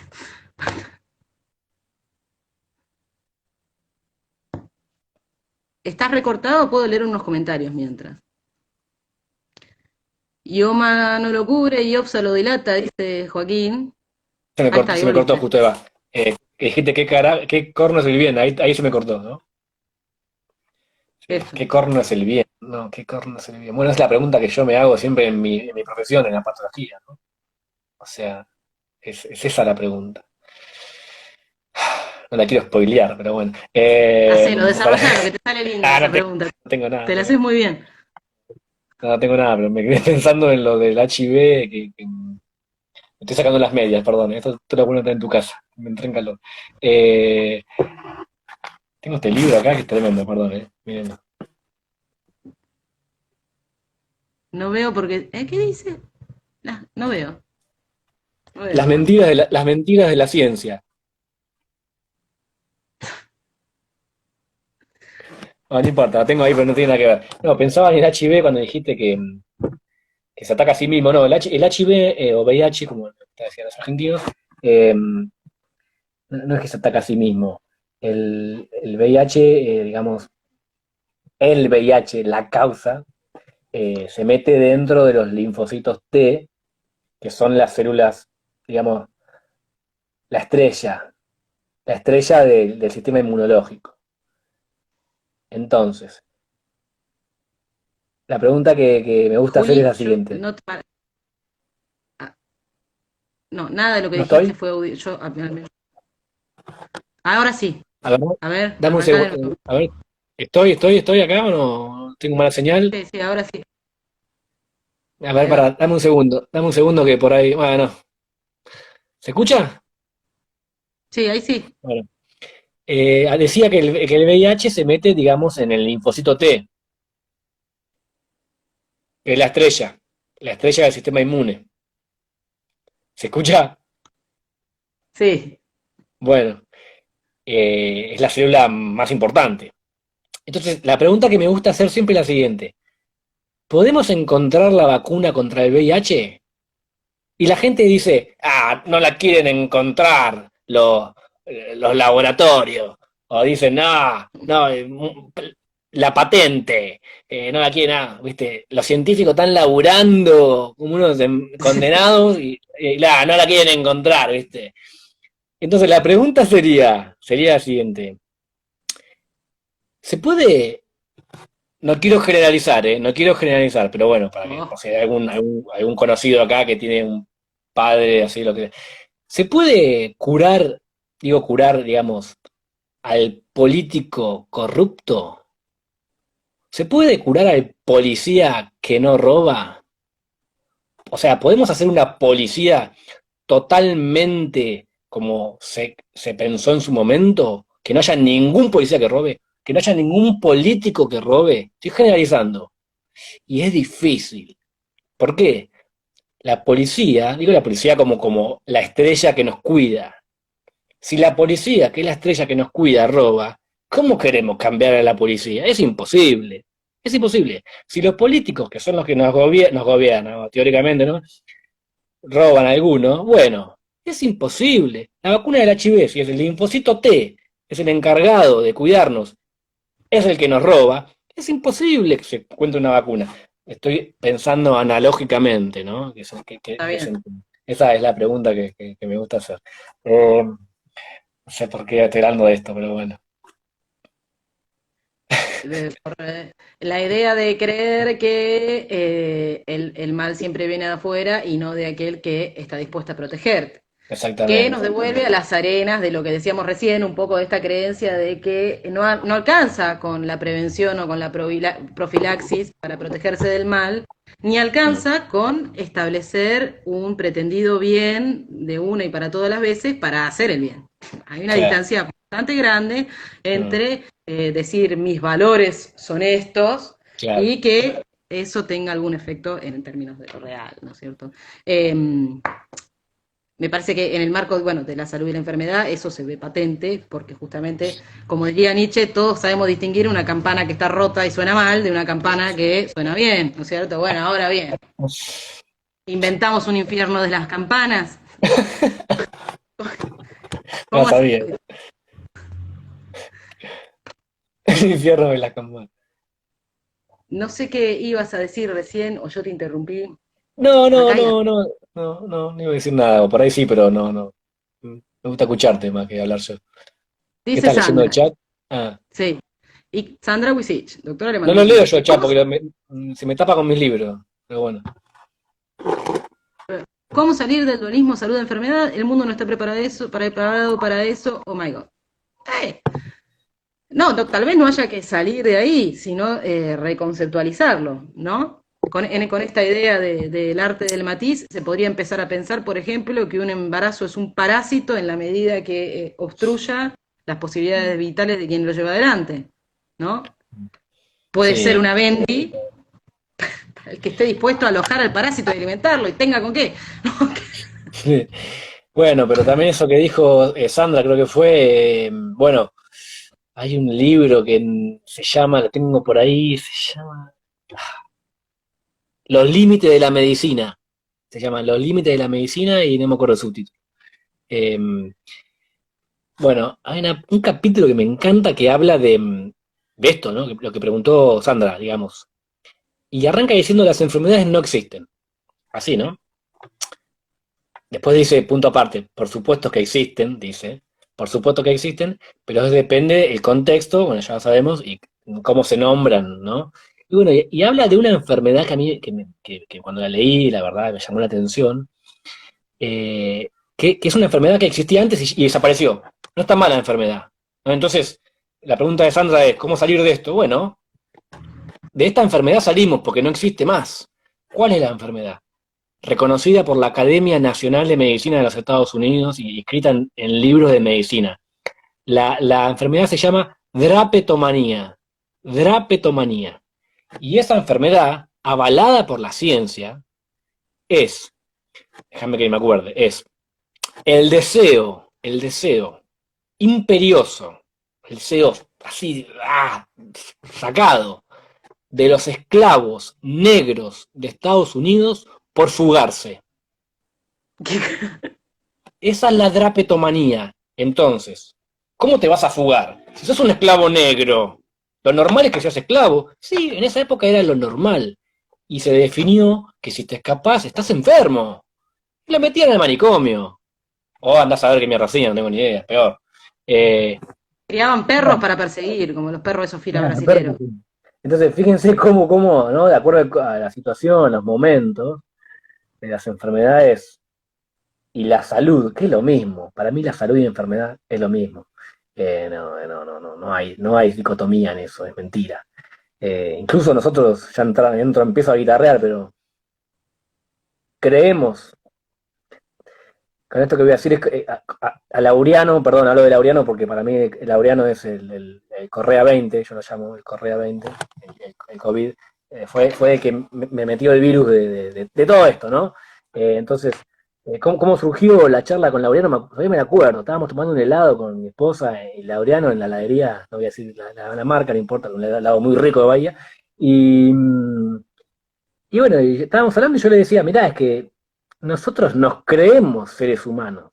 ¿Estás recortado? Puedo leer unos comentarios mientras. Ioma no lo cubre y Opsa lo dilata, dice Joaquín. Ahí está, ahí se me cortó volviste. justo, Eva. Dijiste qué corno es el bien, ahí se me cortó, ¿no? Sí, Eso. ¿qué corno es el bien? No, ¿qué corno es el bien? Bueno, es la pregunta que yo me hago siempre en mi profesión, en la patología, ¿no? O sea, es esa la pregunta. No la quiero spoilear, pero bueno. Hacelo, Ojalá. desarrollalo, que te sale linda esa No tengo, pregunta. no tengo nada, Te la haces muy bien. no tengo nada, pero me quedé pensando en lo del HIV, que me estoy sacando las medias, perdón, esto te lo bueno estar en tu casa, me entré en calor. Eh, Tengo este libro acá que es tremendo, perdón, miren. No veo porque. ¿Qué dice? No veo. No Las veo. mentiras las mentiras de la ciencia. No, no importa, la tengo ahí, pero no tiene nada que ver. No, pensaba en el HIV cuando dijiste que se ataca a sí mismo. No, el HIV o VIH, como decían los argentinos, no es que se ataca a sí mismo. El VIH, digamos, el VIH, la causa, se mete dentro de los linfocitos T, que son las células, digamos, la estrella, la estrella del sistema inmunológico. Entonces, la pregunta que me gusta hacer es Juli, la yo siguiente. no te. Ah, no, nada de lo que ¿No dijiste estoy? fue yo. Ahora sí. A ver, A ver, dame un arrancá de segundo. nuevo. A ver, ¿estoy acá o no? ¿Tengo mala señal? Sí, sí, ahora sí. A ver, Ahí va. dame un segundo que por ahí. Bueno, ¿se escucha? Sí, ahí sí. Bueno, decía que el VIH se mete, digamos, en el linfocito T, que es la estrella del sistema inmune. ¿Se escucha? Sí. Bueno, es la célula más importante. Entonces, la pregunta que me gusta hacer siempre es la siguiente. ¿Podemos encontrar la vacuna contra el VIH? Y la gente dice, no la quieren encontrar los laboratorios. O dicen, no, la patente, no la quieren, ¿viste? Los científicos están laburando como unos condenados y no la quieren encontrar, ¿viste? Entonces la pregunta sería la siguiente. ¿Se puede? No quiero generalizar, ¿eh? No quiero generalizar, pero bueno, para que, Oh, por si hay algún conocido acá que tiene un padre así, lo que. ¿Se puede curar, digamos, al político corrupto? ¿Se puede curar al policía que no roba? O sea, ¿podemos hacer una policía totalmente como se pensó en su momento? Que no haya ningún policía que robe, que no haya ningún político que robe. Estoy generalizando. Y es difícil. ¿Por qué? La policía, digo la policía como la estrella que nos cuida. Si la policía, que es la estrella que nos cuida, roba, ¿cómo queremos cambiar a la policía? Es imposible. Es imposible. Si los políticos, que son los que nos gobiernan, ¿no? Teóricamente, ¿no? Roban a alguno, bueno, es imposible. La vacuna del HIV, si es el linfocito T, es el encargado de cuidarnos, es el que nos roba, es imposible que se encuentre una vacuna. Estoy pensando analógicamente, ¿no? está bien. Esa es la pregunta que me gusta hacer. No sé por qué estoy hablando de esto, pero bueno. La idea de creer que el mal siempre viene de afuera y no de aquel que está dispuesto a protegerte. que nos exactamente. devuelve a las arenas de lo que decíamos recién, un poco de esta creencia de que no alcanza con la prevención o con la profilaxis para protegerse del mal, ni Mm, alcanza con establecer un pretendido bien de una y para todas las veces para hacer el bien. Hay una claro, distancia bastante grande mm, entre decir mis valores son estos claro. y que eso tenga algún efecto en términos de lo real, ¿no es cierto? Eh, Me parece que en el marco, bueno, de la salud y la enfermedad eso se ve patente, porque justamente, como diría Nietzsche, todos sabemos distinguir una campana que está rota y suena mal de una campana que suena bien, ¿no es cierto? Bueno, ahora bien, inventamos un infierno de las campanas. No ¿Cómo sabía. hacemos? El infierno de la cama. No sé qué ibas a decir recién o yo te interrumpí. No, no, Acá hay... no, no, no, no, no iba a decir nada, o por ahí sí, pero no, no. Me gusta escucharte más que hablar yo. ¿Qué Dice estás leyendo el Sandra, chat? Ah, sí. Y Sandra Wisich, doctora, le no lo mandamos un leo beso. yo el chat porque se me tapa con mis libros, pero bueno. ¿Cómo salir del dualismo salud-enfermedad? El mundo no está preparado para eso. Oh my God. ¡Eh! No, tal vez no haya que salir de ahí, sino reconceptualizarlo, ¿no? Con esta idea del arte del matiz, se podría empezar a pensar, por ejemplo, que un embarazo es un parásito en la medida que obstruya las posibilidades vitales de quien lo lleva adelante, ¿no? Puede ser Sí. una bendi, el que esté dispuesto a alojar al parásito y alimentarlo y tenga con qué. ¿No? Sí. Bueno, pero también eso que dijo Sandra, creo que fue, bueno, hay un libro que se llama, lo tengo por ahí, se llama Los límites de la medicina. Se llama Los límites de la medicina y no me acuerdo el subtítulo. Eh, bueno, hay un capítulo que me encanta que habla de esto, ¿no? Lo que preguntó Sandra, digamos. Y arranca diciendo las enfermedades no existen. Así, ¿no? Después dice, punto aparte, por supuesto que existen, dice, por supuesto que existen, pero depende el contexto, bueno, ya lo sabemos, y cómo se nombran, ¿no? Y bueno, y habla de una enfermedad que a mí, que cuando la leí, la verdad, me llamó la atención, que es una enfermedad que existía antes y desapareció. No está mala la enfermedad, ¿no? Entonces, la pregunta de Sandra es, ¿cómo salir de esto? Bueno, de esta enfermedad salimos porque no existe más. ¿Cuál es la enfermedad? Reconocida por la Academia Nacional de Medicina de los Estados Unidos y escrita en libros de medicina. La enfermedad se llama drapetomanía. Drapetomanía. Y esa enfermedad, avalada por la ciencia, es, déjame que me acuerde, es el deseo imperioso, el deseo así, sacado de los esclavos negros de Estados Unidos por fugarse. Esa es la drapetomanía. Entonces, ¿cómo te vas a fugar? Si sos un esclavo negro, lo normal es que seas esclavo. Sí, en esa época era lo normal. Y se definió que si te escapás, estás enfermo. Y lo metían en el manicomio. O andás a ver qué mierda hacían, no tengo ni idea, peor. Eh, Criaban perros para perseguir, como los perros esos filas Claro, pero- brasileros. entonces, fíjense cómo, ¿no? De acuerdo a la situación, los momentos, de las enfermedades y la salud, que es lo mismo. Para mí la salud y la enfermedad es lo mismo. No hay dicotomía en eso, es mentira. Incluso nosotros, ya empiezo a guitarrear, pero creemos, con esto que voy a decir, es que, a Laureano, perdón, hablo de Laureano porque para mí Laureano es el Correa 20, yo lo llamo el Correa 20, el COVID, fue el que me metió el virus de todo esto, ¿no? Entonces, ¿cómo surgió la charla con Laureano? Todavía me acuerdo, estábamos tomando un helado con mi esposa y Laureano en la heladería, no voy a decir la marca, no importa, un helado muy rico de Bahía, y, y bueno, y estábamos hablando y yo le decía, mirá, es que nosotros nos creemos seres humanos,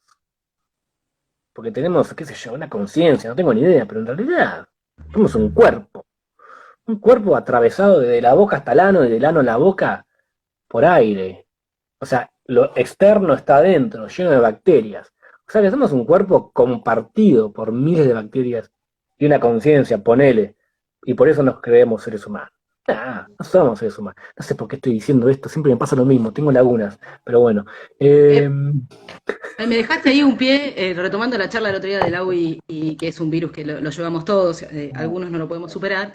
porque tenemos, qué sé yo, una conciencia, no tengo ni idea, pero en realidad somos un cuerpo atravesado desde la boca hasta el ano y del ano a la boca por aire. O sea, lo externo está adentro, lleno de bacterias. O sea que somos un cuerpo compartido por miles de bacterias y una conciencia, ponele, y por eso nos creemos seres humanos. No somos seres humanos. No sé por qué estoy diciendo esto, siempre me pasa lo mismo, tengo lagunas, pero bueno. Eh, Me dejaste ahí un pie, retomando la charla del otro día del AU y que es un virus que lo llevamos todos, algunos no lo podemos superar.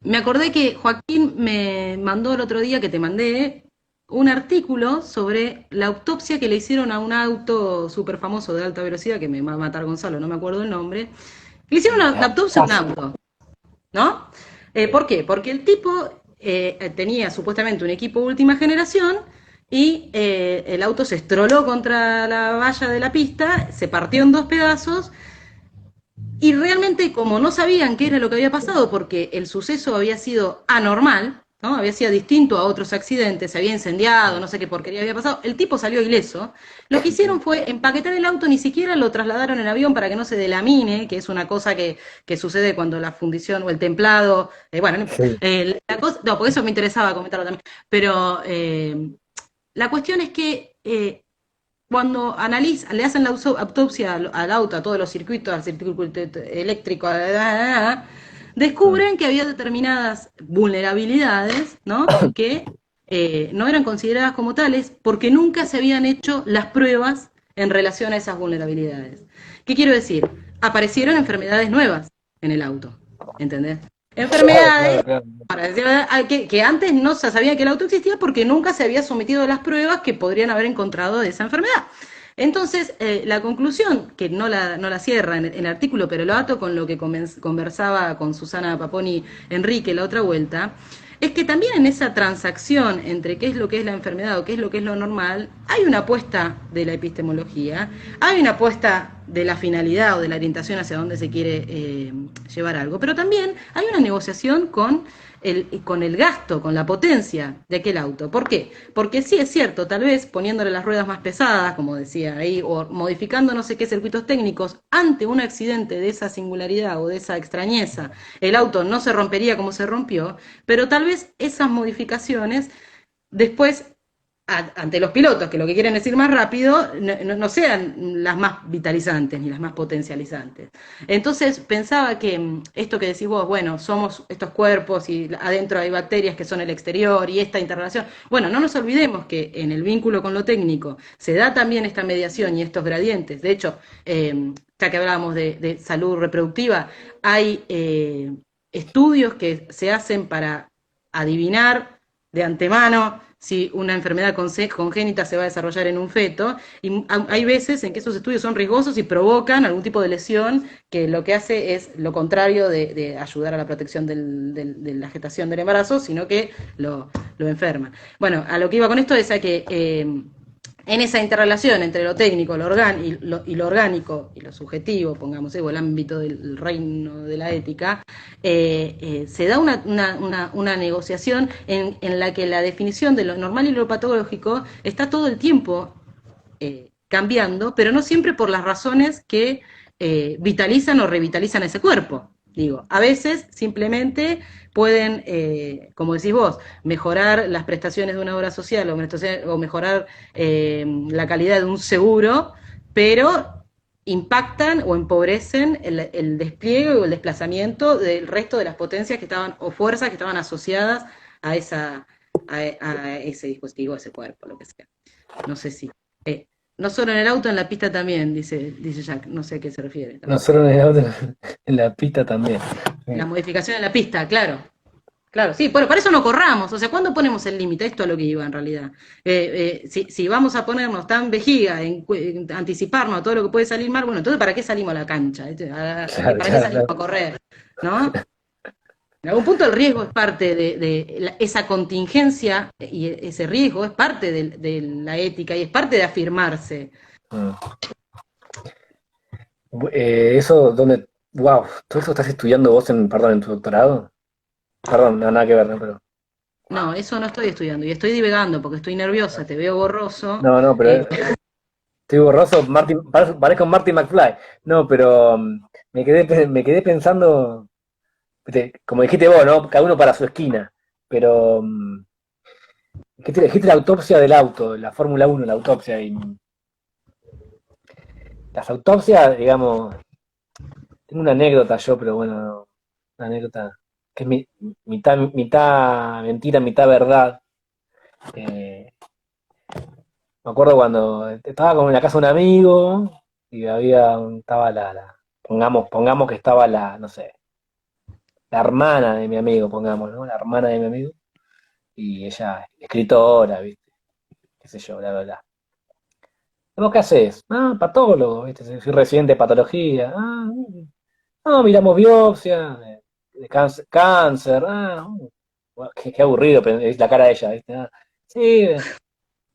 Me acordé que Joaquín me mandó el otro día que te mandé un artículo sobre la autopsia que le hicieron a un auto súper famoso de alta velocidad, que me va a matar Gonzalo, no me acuerdo el nombre. Le hicieron una autopsia a un auto, ¿no? ¿Por qué? Porque el tipo tenía supuestamente un equipo última generación y el auto se estroló contra la valla de la pista, se partió en dos pedazos y realmente como no sabían qué era lo que había pasado porque el suceso había sido anormal, ¿no? Había sido distinto a otros accidentes, se había incendiado, no sé qué porquería había pasado, el tipo salió ileso. Lo que hicieron fue empaquetar el auto, ni siquiera lo trasladaron en avión para que no se delamine, que es una cosa que sucede cuando la fundición o el templado, bueno, no importa. Sí. No, por eso me interesaba comentarlo también, pero la cuestión es que cuando le hacen la autopsia al auto, a todos los circuitos, al circuito eléctrico, Mm. descubren que había determinadas vulnerabilidades, ¿no? Que no eran consideradas como tales porque nunca se habían hecho las pruebas en relación a esas vulnerabilidades. ¿Qué quiero decir? Aparecieron enfermedades nuevas en el auto, ¿entendés? Claro, claro, Enfermedades claro. para decir, que antes no se sabía que el auto existía porque nunca se había sometido a las pruebas que podrían haber encontrado de esa enfermedad. Entonces, la conclusión, que no la cierra en el artículo, pero lo ato con lo que conversaba con Susana Paponi Enrique la otra vuelta, es que también en esa transacción entre qué es lo que es la enfermedad o qué es lo que es lo normal, hay una apuesta de la epistemología, hay una apuesta de la finalidad o de la orientación hacia dónde se quiere llevar algo, pero también hay una negociación con el gasto, con la potencia de aquel auto. ¿Por qué? Porque sí es cierto, tal vez poniéndole las ruedas más pesadas, como decía ahí, o modificando no sé qué circuitos técnicos, ante un accidente de esa singularidad o de esa extrañeza, el auto no se rompería como se rompió, pero tal vez esas modificaciones después ante los pilotos, que lo que quieren es ir más rápido, no sean las más vitalizantes ni las más potencializantes. Entonces pensaba que esto que decís vos, bueno, somos estos cuerpos y adentro hay bacterias que son el exterior y esta interrelación. Bueno, no nos olvidemos que en el vínculo con lo técnico se da también esta mediación y estos gradientes. De hecho, ya que hablábamos de salud reproductiva, hay estudios que se hacen para adivinar de antemano si una enfermedad congénita se va a desarrollar en un feto, y hay veces en que esos estudios son riesgosos y provocan algún tipo de lesión que lo que hace es lo contrario de ayudar a la protección de la gestación del embarazo, sino que lo enferman. Bueno, a lo que iba con esto es a que en esa interrelación entre lo técnico y lo orgánico y lo subjetivo, pongamos, o el ámbito del reino de la ética, se da una negociación en la que la definición de lo normal y lo patológico está todo el tiempo cambiando, pero no siempre por las razones que vitalizan o revitalizan ese cuerpo. Digo, a veces simplemente pueden, como decís vos, mejorar las prestaciones de una obra social o mejorar la calidad de un seguro, pero impactan o empobrecen el despliegue o el desplazamiento del resto de las potencias que estaban o fuerzas que estaban asociadas a a ese dispositivo, a ese cuerpo, lo que sea. No sé si. eh, no solo en el auto, en la pista también, dice Jack. No sé a qué se refiere tampoco. Nosotros en el auto, en la pista también. La Sí. modificación en la pista, claro. Claro, sí, bueno, para eso no corramos. O sea, ¿cuándo ponemos el límite? Esto es lo que iba en realidad. Si vamos a ponernos tan vejiga en anticiparnos a todo lo que puede salir mal, bueno, entonces ¿para qué salimos a la cancha? Claro, ¿Para qué claro, salimos claro. a correr? ¿No? En algún punto el riesgo es parte de esa contingencia y ese riesgo es parte de la ética y es parte de afirmarse. Mm. Eso, donde, wow, ¿todo eso estás estudiando vos perdón, en tu doctorado? Perdón, no, nada que ver, ¿no? Pero, No, eso no estoy estudiando y estoy divagando porque estoy nerviosa, te veo borroso. no, no, pero eh, estoy borroso, parezco Marty McFly. No, pero me quedé pensando, como dijiste vos, ¿no? Cada uno para su esquina. Pero dijiste la autopsia del auto, la Fórmula 1 la autopsia. Y las autopsias, digamos, tengo una anécdota yo, pero bueno, no, una anécdota. que es mitad mentira, mitad verdad. Eh, Me acuerdo cuando estaba como en la casa de un amigo y estaba pongamos que estaba no sé, la hermana de mi amigo, pongamos, ¿no? La hermana de mi amigo y ella, escritora, ¿viste? Qué sé yo, bla, bla, bla. ¿Vos qué haces? Ah, patólogo, ¿viste? Soy residente de patología. Ah, no, miramos biopsia, de cáncer. Ah, bueno, qué aburrido, es la cara de ella, ¿viste? Ah, sí,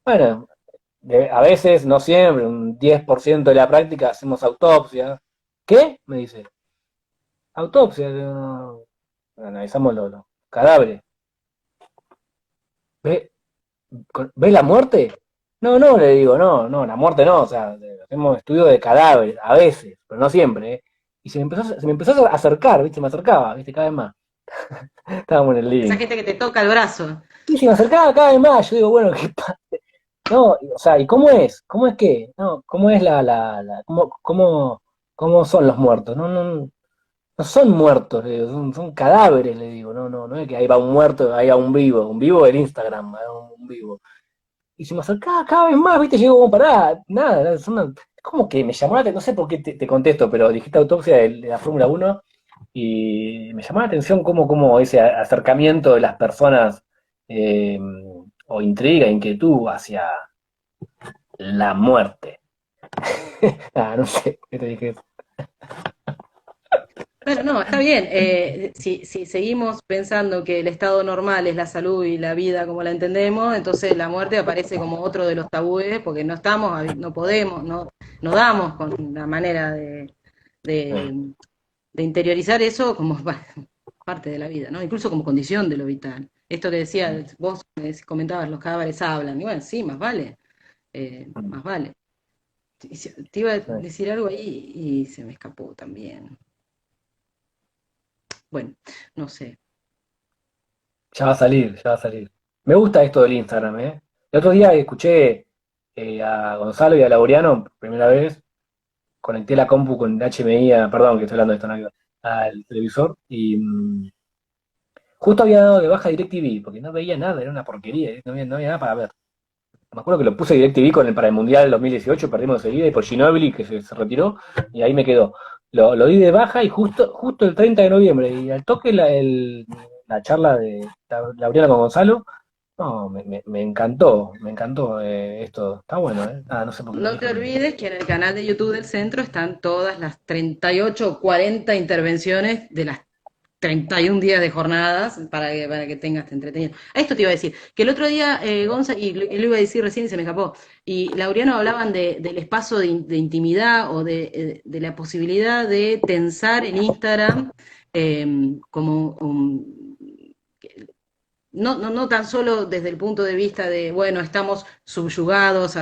bueno, a veces, no siempre, un 10% de la práctica hacemos autopsia. ¿Qué? Me dice. Autopsia, no, analizamos los cadáveres. ¿Ve, ¿Ves la muerte? No, no, le digo, no, no, la muerte no, o sea, hacemos estudio de cadáveres, a veces, pero no siempre, ¿eh? Y se me empezó a acercar, ¿viste? Se me acercaba, ¿viste? Cada vez más. Estábamos en el Esa living. gente que te toca el brazo. Y se me acercaba cada vez más, yo digo, bueno, ¿qué pasa? No, o sea, ¿y cómo es? ¿Cómo es qué? No, ¿cómo es cómo son los muertos? No, no, no son muertos, le digo, son cadáveres, le digo, no, no, no es que ahí va un muerto, ahí va un vivo del Instagram, un vivo. Y se me acercaba cada vez más, viste, llegó como pará, nada, es como que me llamó la atención, no sé por qué te contesto, pero dijiste autopsia de la Fórmula Uno y me llamó la atención cómo ese acercamiento de las personas eh, o intriga, inquietud hacia la muerte. Ah, no sé, ¿qué te dije? Bueno, no, está bien. Si seguimos pensando que el estado normal es la salud y la vida como la entendemos, entonces la muerte aparece como otro de los tabúes, porque no estamos, no podemos, no damos con la manera de, de interiorizar eso como parte de la vida, ¿no? Incluso como condición de lo vital. Esto que decías, vos comentabas, los cadáveres hablan, y bueno, sí, más vale, más vale. Te iba a decir algo ahí y se me escapó también. Bueno, no sé. Ya va a salir, ya va a salir. Me gusta esto del Instagram, ¿eh? El otro día escuché a Gonzalo y a Laureano, primera vez, conecté la compu con HMI, perdón que estoy hablando de esto, no, al televisor, y justo había dado de baja DirecTV, porque no veía nada, era una porquería, no había nada para ver. Me acuerdo que lo puse DirecTV para el Mundial del 2018, perdimos enseguida, y por Ginóbili, que se retiró, y ahí me quedó. Lo di de baja y justo el 30 de noviembre, y al toque la charla de Laureano con Gonzalo, no, me encantó esto, está bueno, ¿eh? Ah, no sé por qué lo No dije. te olvides que en el canal de YouTube del centro están todas las 38 o 40 intervenciones de las 31 días de jornadas para que tengas entretenido. A esto te iba a decir, que el otro día, Gonza, y lo iba a decir recién y se me escapó, y Laureano hablaban del espacio de intimidad o de la posibilidad de tensar en Instagram como no tan solo desde el punto de vista de, bueno, estamos subyugados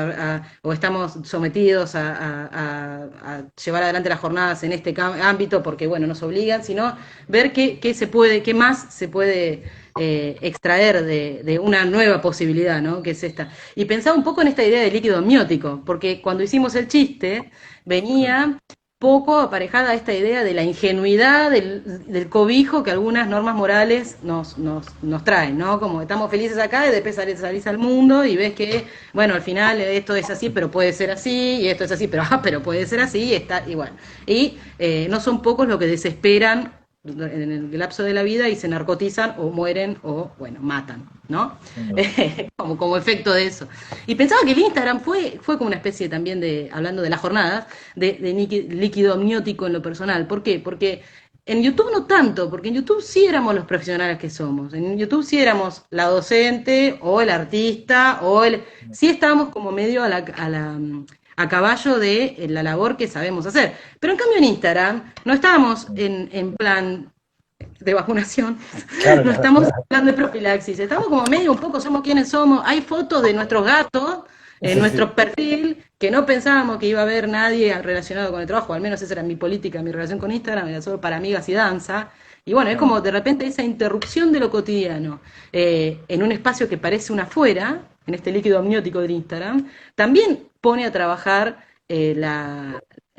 o estamos sometidos a llevar adelante las jornadas en este ámbito porque, bueno, nos obligan, sino ver qué más se puede extraer de una nueva posibilidad, ¿no? Que es esta. Y pensaba un poco en esta idea del líquido amniótico, porque cuando hicimos el chiste, venía poco aparejada a esta idea de la ingenuidad del cobijo que algunas normas morales nos traen, ¿no? Como estamos felices acá y después salís al mundo y ves que, bueno, al final esto es así, pero puede ser así, y esto es así, pero puede ser así, y está igual. Y no son pocos los que desesperan en el lapso de la vida y se narcotizan o mueren o, bueno, matan, ¿no? como efecto de eso. Y pensaba que el Instagram fue como una especie también de, hablando de las jornadas, de líquido amniótico en lo personal. ¿Por qué? Porque en YouTube no tanto, porque en YouTube sí éramos los profesionales que somos. En YouTube sí éramos la docente o el artista sí estábamos como medio a caballo de la labor que sabemos hacer. Pero en cambio en Instagram no estábamos en plan de vacunación, Claro, no claro. estamos hablando de profilaxis, estamos como medio un poco, somos quienes somos, hay fotos de nuestros gatos en Sí, sí. nuestro perfil que no pensábamos que iba a haber nadie relacionado con el trabajo, al menos esa era mi política, mi relación con Instagram, era solo para amigas y danza, y bueno, es como de repente esa interrupción de lo cotidiano en un espacio que parece una fuera, en este líquido amniótico del Instagram, también pone a trabajar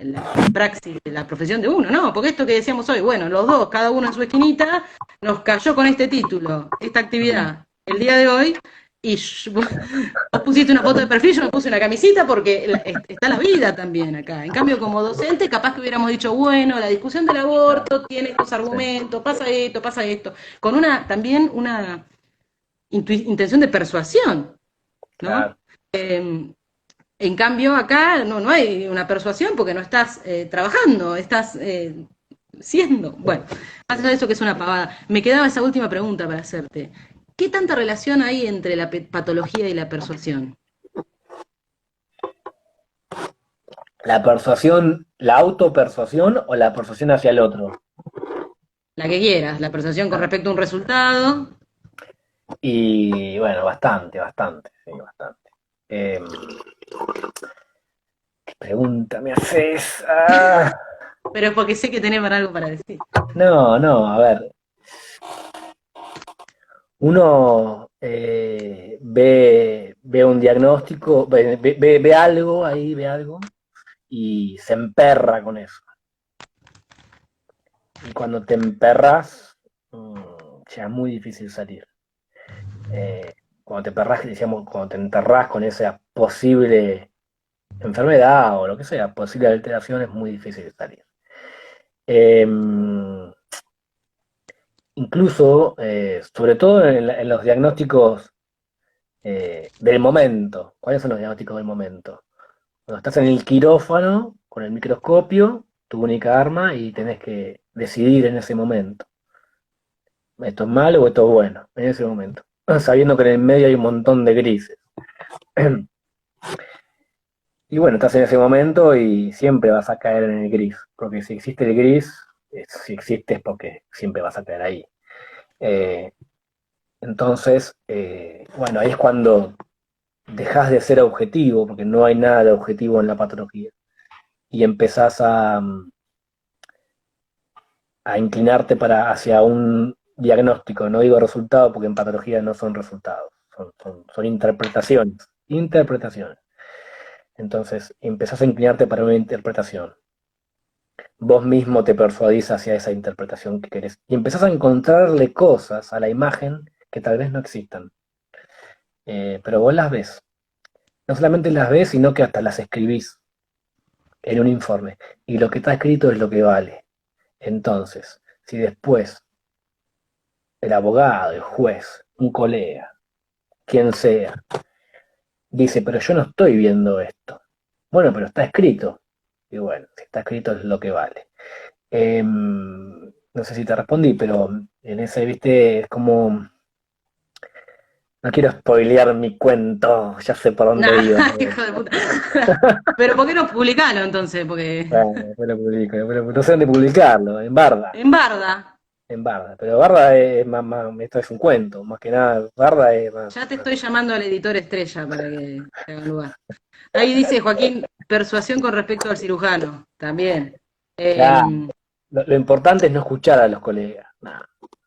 la praxis de la profesión de uno, ¿no? Porque esto que decíamos hoy, bueno, los dos, cada uno en su esquinita, nos cayó con este título, esta actividad, el día de hoy, y vos pusiste una foto de perfil, yo me puse una camisita porque está la vida también acá. En cambio, como docente, capaz que hubiéramos dicho, bueno, la discusión del aborto tiene estos argumentos, pasa esto, con también una intención de persuasión, ¿no? Claro. En cambio, acá no hay una persuasión porque no estás trabajando, estás siendo. Bueno, más allá de eso que es una pavada. Me quedaba esa última pregunta para hacerte. ¿Qué tanta relación hay entre la patología y la persuasión? La persuasión, la autopersuasión o la persuasión hacia el otro. La que quieras, la persuasión con respecto a un resultado. Y bueno, bastante, sí, bastante. Eh, ¿Qué pregunta me haces? Pero es porque sé que tenés algo para decir. No, a ver. Uno ve un diagnóstico, ve algo ahí, ve algo, y se emperra con eso. Y cuando te emperras, ya es muy difícil salir. Cuando te emperras, decíamos, cuando te enterras con esa posible enfermedad o lo que sea, posible alteración, es muy difícil salir. Eh, Incluso, sobre todo en los diagnósticos del momento. ¿Cuáles son los diagnósticos del momento? Cuando estás en el quirófano, con el microscopio, tu única arma, y tenés que decidir en ese momento. Esto es malo o esto es bueno, en ese momento. Sabiendo que en el medio hay un montón de grises. Y bueno, estás en ese momento y siempre vas a caer en el gris. Porque si existe el gris, si existe es porque siempre vas a caer ahí. Eh, entonces, bueno, ahí es cuando dejas de ser objetivo, porque no hay nada de objetivo en la patología, y empezás a inclinarte hacia un diagnóstico. No digo resultado porque en patología no son resultados, son interpretaciones. Interpretaciones. Entonces empezás a inclinarte para una interpretación. Vos mismo te persuadís hacia esa interpretación que querés. Y empezás a encontrarle cosas a la imagen que tal vez no existan. Pero vos las ves. No solamente las ves, sino que hasta las escribís en un informe. Y lo que está escrito es lo que vale. Entonces, si después el abogado, el juez, un colega, quien sea, dice, pero yo no estoy viendo esto. Bueno, pero está escrito. Y bueno, si está escrito es lo que vale. No sé si te respondí, pero en ese, viste, es como... No quiero spoilear mi cuento, ya sé por dónde Nah, iba. hijo de puta. Pero ¿por qué no publicalo entonces? Porque Bueno, después lo publico, no sé dónde publicarlo, en Barda. en Barda, En Barda, pero Barda es esto es un cuento, más que nada, Barda es más. ya te estoy llamando al editor estrella para que te haga lugar. Ahí dice Joaquín, persuasión con respecto al cirujano, también. Claro, Eh, lo importante es no escuchar a los colegas. No,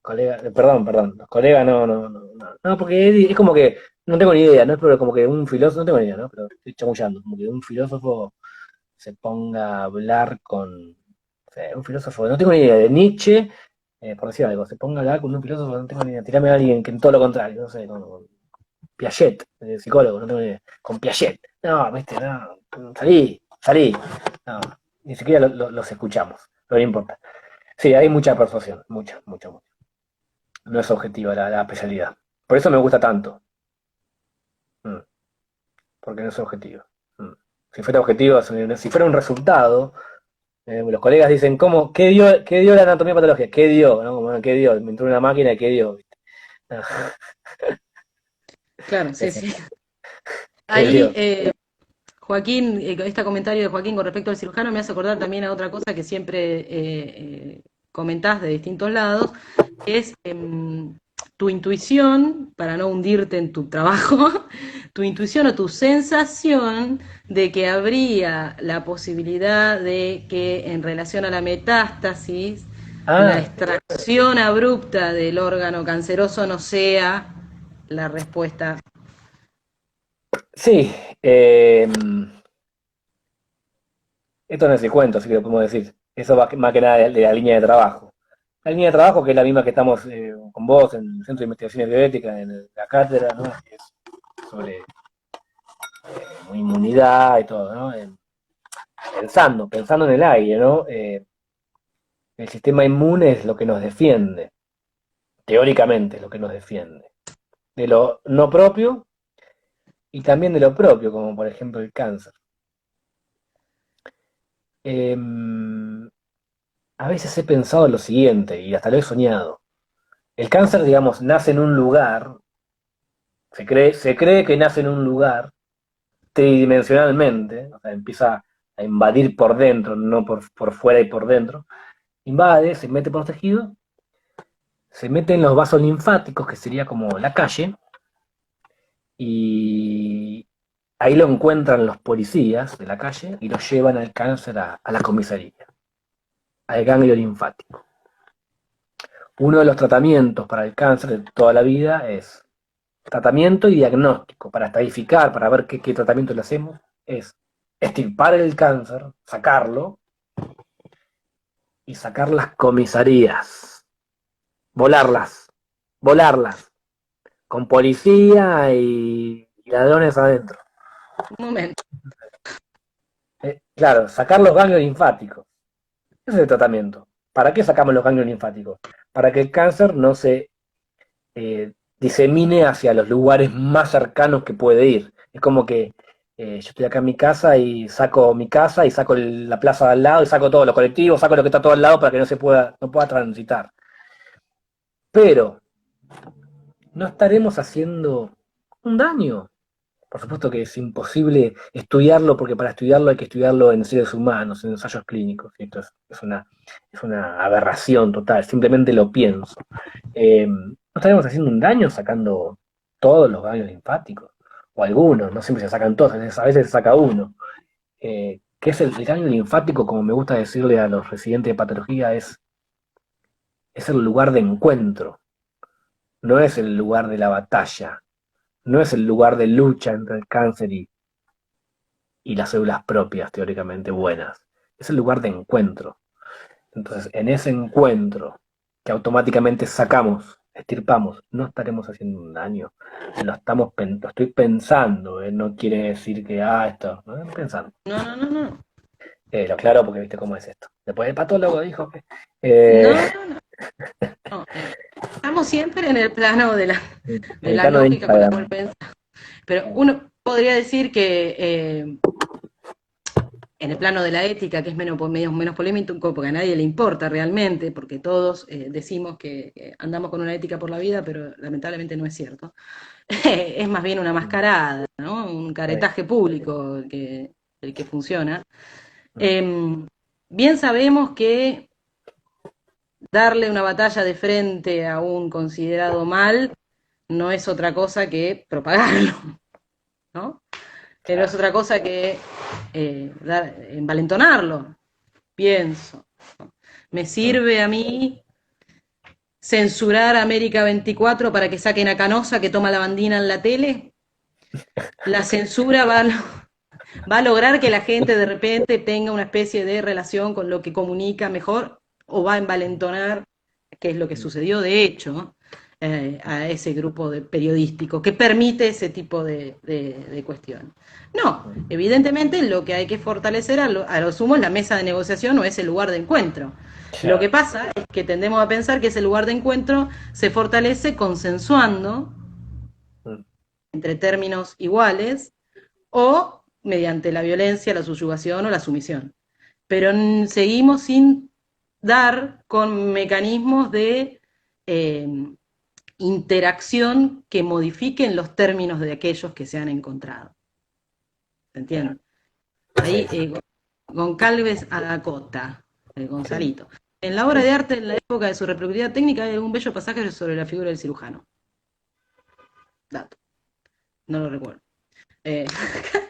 colegas, perdón, los colegas no, porque es como que, no tengo ni idea, no es pero como que un filósofo, no tengo ni idea, ¿no? Pero estoy chamullando, como que un filósofo se ponga a hablar con, o sea, un filósofo, no tengo ni idea, de Nietzsche, por decir algo, se ponga a hablar con un filósofo, no tengo ni idea, tirame a alguien que en todo lo contrario, no sé, con Piaget, psicólogo, no tengo ni idea, con Piaget, no, viste, no, salí, no, ni siquiera los escuchamos, pero no importa. Sí, hay mucha persuasión, mucha. No es objetiva la especialidad. Por eso me gusta tanto, mm, porque no es objetivo. Mm. Si fuera objetivo, si fuera un resultado, los colegas dicen, qué dio la anatomía patológica? ¿Qué dio? ¿No? Como, ¿qué dio? Me entró una máquina, ¿qué dio? No, claro, sí, eso, sí. ¿qué Ahí, dio? Joaquín, este comentario de Joaquín con respecto al cirujano me hace acordar también a otra cosa que siempre comentás de distintos lados, que es tu intuición, para no hundirte en tu trabajo, tu intuición o tu sensación de que habría la posibilidad de que en relación a la metástasis, la Ah, extracción abrupta del órgano canceroso no sea la respuesta. sí. eh, esto no es el cuento, así que lo podemos decir. Eso va más que nada de la línea de trabajo. La línea de trabajo que es la misma que estamos con vos en el Centro de Investigaciones Bioéticas, en la cátedra, ¿no? Que es sobre inmunidad y todo, ¿no? Pensando en el aire, ¿no? El sistema inmune es lo que nos defiende, teóricamente es lo que nos defiende, de lo no propio y también de lo propio, como por ejemplo el cáncer. Eh, a veces he pensado lo siguiente, y hasta lo he soñado. El cáncer, digamos, nace en un lugar, se cree que nace en un lugar tridimensionalmente, o sea, empieza a invadir por dentro, no por fuera y por dentro, invade, se mete por los tejidos, se mete en los vasos linfáticos, que sería como la calle, y ahí lo encuentran los policías de la calle y lo llevan al cáncer a la comisaría, al ganglio linfático. Uno de los tratamientos para el cáncer de toda la vida es tratamiento y diagnóstico, para estadificar, para ver qué tratamiento le hacemos, es extirpar el cáncer, sacarlo y sacar las comisarías, volarlas, volarlas, con policía y ladrones adentro. Un momento. Claro, sacar los ganglios linfáticos. Ese es el tratamiento. ¿Para qué sacamos los ganglios linfáticos? Para que el cáncer no se disemine hacia los lugares más cercanos que puede ir. Es como que yo estoy acá en mi casa y saco mi casa y saco la plaza de al lado y saco todos los colectivos, saco lo que está todo al lado para que no pueda transitar. Pero no estaremos haciendo un daño. Por supuesto que es imposible estudiarlo, porque para estudiarlo hay que estudiarlo en seres humanos, en ensayos clínicos. Y esto es una aberración total, simplemente lo pienso. No estaremos haciendo un daño sacando todos los ganglios linfáticos, o algunos, no siempre se sacan todos, a veces se saca uno. ¿Qué es el ganglio linfático? Como me gusta decirle a los residentes de patología, es el lugar de encuentro, no es el lugar de la batalla, no es el lugar de lucha entre el cáncer y las células propias, teóricamente buenas. Es el lugar de encuentro. Entonces, en ese encuentro que automáticamente sacamos, estirpamos, no estaremos haciendo un daño. Lo estoy pensando, no quiere decir que, esto, ¿no? Estoy pensando. No, no, no, no. Lo aclaro porque viste cómo es esto. Después el patólogo dijo que... No, no, no. No, estamos siempre en el plano de en de el la plano de lógica con la Instagram. cual pensamos. Pero uno podría decir que en el plano de la ética, que es menos polémico, porque a nadie le importa realmente, porque todos decimos que andamos con una ética por la vida, pero lamentablemente no es cierto. Es más bien una mascarada, ¿no? Un caretaje público el que funciona. Bien sabemos que darle una batalla de frente a un considerado mal no es otra cosa que propagarlo, ¿no? Pero es otra cosa que envalentonarlo, pienso. ¿Me sirve a mí censurar a América 24 para que saquen a Canosa que toma la bandina en la tele? La censura va a lograr que la gente de repente tenga una especie de relación con lo que comunica mejor o va a envalentonar, que es lo que sucedió de hecho, a ese grupo periodístico que permite ese tipo de cuestiones. No, evidentemente lo que hay que fortalecer a lo sumo es la mesa de negociación o ese lugar de encuentro. Lo que pasa es que tendemos a pensar que ese lugar de encuentro se fortalece consensuando entre términos iguales o mediante la violencia, la subyugación o la sumisión. Pero seguimos sin dar con mecanismos de interacción que modifiquen los términos de aquellos que se han encontrado. ¿Se entiende? Ahí Goncalves Adacota, Gonzalito. En la obra de arte, en la época de su reproductividad técnica, hay un bello pasaje sobre la figura del cirujano. Dato. No lo recuerdo.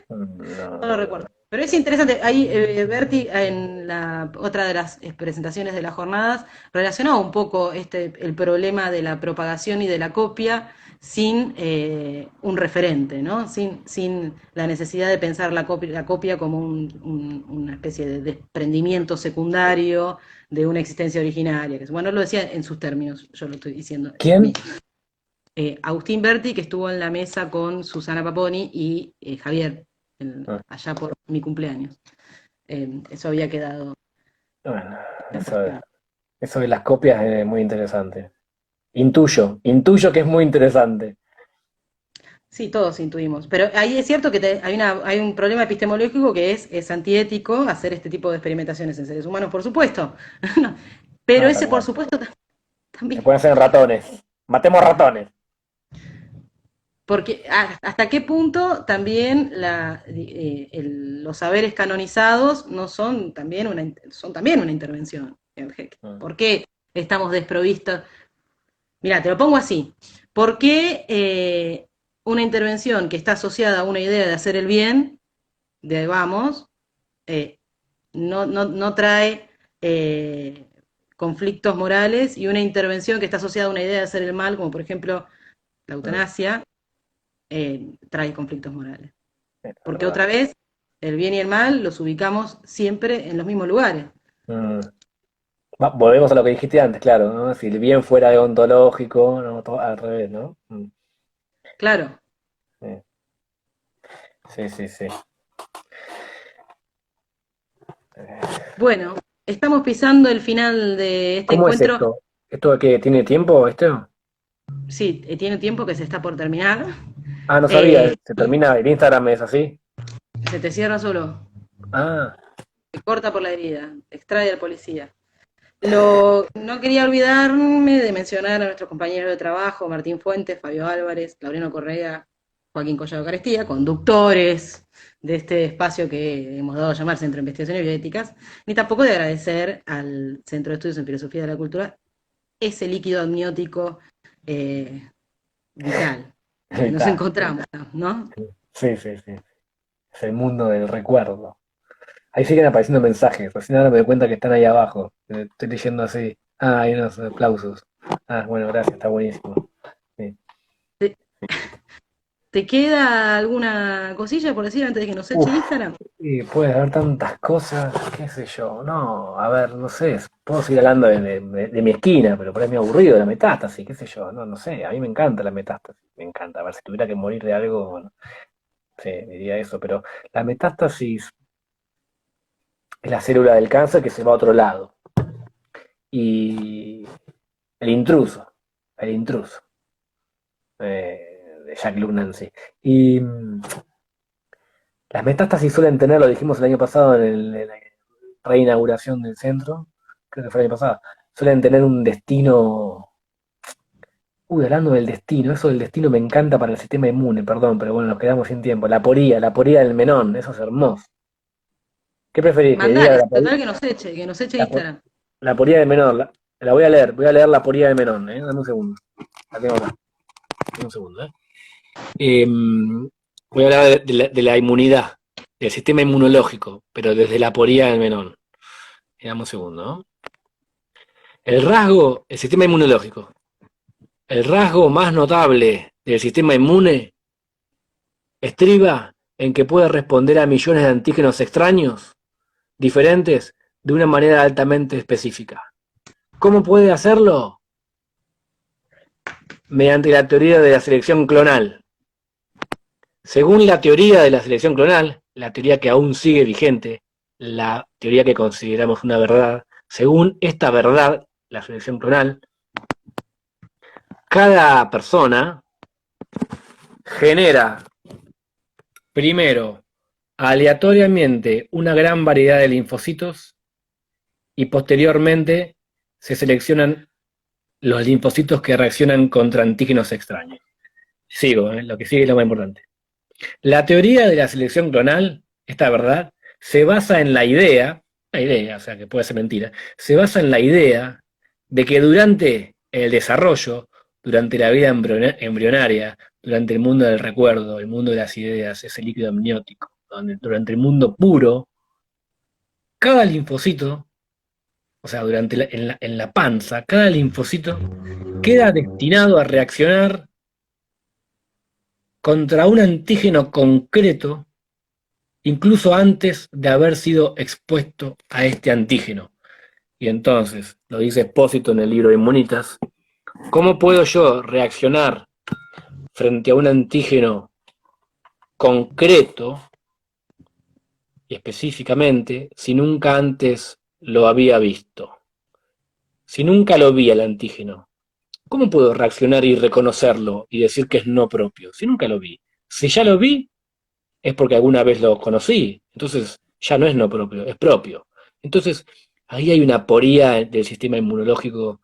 No lo recuerdo. Pero es interesante, ahí Berti en la otra de las presentaciones de las jornadas relacionó un poco el problema de la propagación y de la copia sin un referente, ¿no? Sin la necesidad de pensar la copia como una especie de desprendimiento secundario de una existencia originaria. Bueno, lo decía en sus términos, yo lo estoy diciendo a mí. ¿Quién? Agustín Berti, que estuvo en la mesa con Susana Paponi y Javier, Ah, allá por mi cumpleaños. Eso había quedado. bueno, eso de las copias es muy interesante. Intuyo que es muy interesante. Sí, todos intuimos. Pero ahí es cierto que hay un problema epistemológico que es antiético hacer este tipo de experimentaciones en seres humanos, por supuesto. No, pero No, tal ese, por cual. supuesto, Se también. pueden hacer en ratones. Matemos ratones. Porque hasta qué punto también los saberes canonizados no son también una intervención. Mm. ¿Por qué estamos desprovistos? Mira, te lo pongo así. ¿Por qué una intervención que está asociada a una idea de hacer el bien, de vamos, eh, no trae conflictos morales y una intervención que está asociada a una idea de hacer el mal, como por ejemplo la Mm. eutanasia, trae conflictos morales? Es Porque verdad. otra vez, el bien y el mal los ubicamos siempre en los mismos lugares. Mm. Volvemos a lo que dijiste antes, claro, ¿no? Si el bien fuera deontológico, no, al revés, ¿no? Mm. Claro. Sí, sí, sí, sí. Bueno, estamos pisando el final de este ¿Cómo es encuentro. esto? ¿Esto de que tiene tiempo, esto? Sí, tiene tiempo que se está por terminar. Ah, no sabía, Eh, se termina, el Instagram es así. Se te cierra solo, Ah, te corta por la herida, te extrae al policía. No quería olvidarme de mencionar a nuestros compañeros de trabajo, Martín Fuentes, Fabio Álvarez, Laureano Correa, Joaquín Collado Carestía, conductores de este espacio que hemos dado a llamar Centro de Investigaciones Bioéticas, ni tampoco de agradecer al Centro de Estudios en Filosofía de la Cultura ese líquido amniótico eh, vital en el ahí que nos está. encontramos, ¿no? Sí, sí, sí. Es el mundo del recuerdo. Ahí siguen apareciendo mensajes. Recién ahora me doy cuenta que están ahí abajo. Estoy leyendo así. Ah, hay unos aplausos. Ah, bueno, gracias, está buenísimo. Sí. ¿Te, te queda alguna cosilla por decir antes de que nos eche Uf, Instagram? y puede haber tantas cosas, qué sé yo. No, a ver, no sé. Puedo seguir hablando de mi esquina, pero por ahí me aburrido de la metástasis, qué sé yo. No, no sé. A mí me encanta la metástasis. Me encanta. A ver, si tuviera que morir de algo, bueno, sí, diría eso. Pero la metástasis es la célula del cáncer que se va a otro lado. Y el intruso, el intruso, de Jack Nancy. Y las metástasis suelen tener, lo dijimos el año pasado en la reinauguración del centro, creo que fue el año pasado, suelen tener un destino. Uy, hablando del destino, eso del destino me encanta para el sistema inmune, perdón, pero bueno, nos quedamos sin tiempo. La poría del menón, eso es hermoso. ¿Qué preferís? ¿Que diga Mandale, la poría, total que nos eche la, po- Instagram. la poría del menón? La voy a leer la poría del menón, Dame un segundo. La tengo acá, dame un segundo, Eh, Voy a hablar de la inmunidad, del sistema inmunológico, pero desde la poría del menón. Dame un segundo, ¿no? El sistema inmunológico. El rasgo más notable del sistema inmune estriba en que puede responder a millones de antígenos extraños, diferentes, de una manera altamente específica. ¿Cómo puede hacerlo? Mediante la teoría de la selección clonal. Según la teoría de la selección clonal, la teoría que aún sigue vigente, la teoría que consideramos una verdad, según esta verdad, la selección clonal, cada persona genera primero aleatoriamente una gran variedad de linfocitos y posteriormente se seleccionan los linfocitos que reaccionan contra antígenos extraños. Sigo, lo que sigue es lo más importante. La teoría de la selección clonal, esta verdad, se basa en o sea que puede ser mentira, se basa en la idea de que durante el desarrollo, durante la vida embrionaria, durante el mundo del recuerdo, el mundo de las ideas, ese líquido amniótico, durante el mundo puro, cada linfocito, o sea, en la panza, cada linfocito queda destinado a reaccionar contra un antígeno concreto, incluso antes de haber sido expuesto a este antígeno. Y entonces, lo dice Espósito en el libro de Inmunitas, ¿cómo puedo yo reaccionar frente a un antígeno concreto y específicamente si nunca antes lo había visto? Si nunca lo vi al antígeno, ¿cómo puedo reaccionar y reconocerlo y decir que es no propio? Si nunca lo vi. Si ya lo vi, es porque alguna vez lo conocí. Entonces ya no es no propio, es propio. Entonces ahí hay una aporía del sistema inmunológico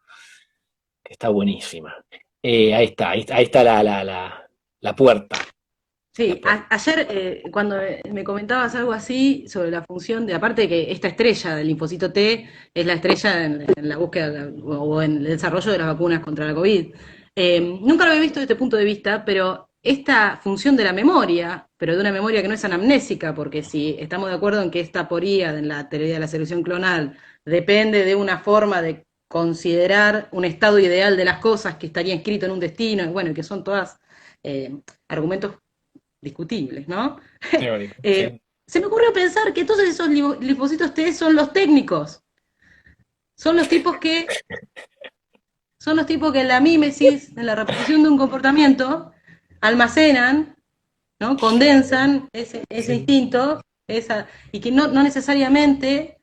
que está buenísima. Ahí está la puerta. Sí, ayer cuando me comentabas algo así sobre la función de, aparte de que esta estrella del linfocito T es la estrella en la búsqueda o en el desarrollo de las vacunas contra la COVID, nunca lo había visto desde este punto de vista, pero esta función de la memoria, pero de una memoria que no es anamnésica, porque si estamos de acuerdo en que esta aporía en la teoría de la selección clonal depende de una forma de considerar un estado ideal de las cosas que estaría inscrito en un destino, y bueno, que son todas argumentos discutibles, ¿no? Teórico, sí. Se me ocurrió pensar que entonces esos linfocitos T son los técnicos, son los tipos que en la mímesis, en la repetición de un comportamiento, almacenan, ¿no? Condensan ese instinto, y que no necesariamente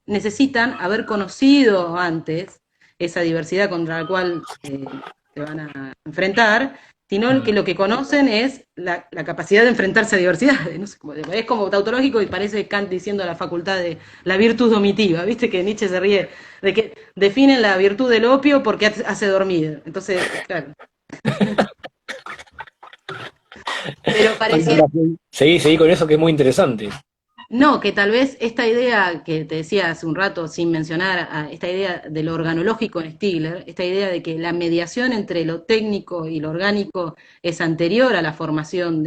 necesitan haber conocido antes esa diversidad contra la cual se van a enfrentar, sino que lo que conocen es la capacidad de enfrentarse a diversidades. No sé, es como tautológico y parece Kant diciendo la facultad de la virtud domitiva, viste que Nietzsche se ríe de que definen la virtud del opio porque hace dormir. Entonces, claro. Pero pareciera... Seguí con eso que es muy interesante. No, que tal vez esta idea que te decía hace un rato, sin mencionar a esta idea de lo organológico en Stigler, esta idea de que la mediación entre lo técnico y lo orgánico es anterior a la formación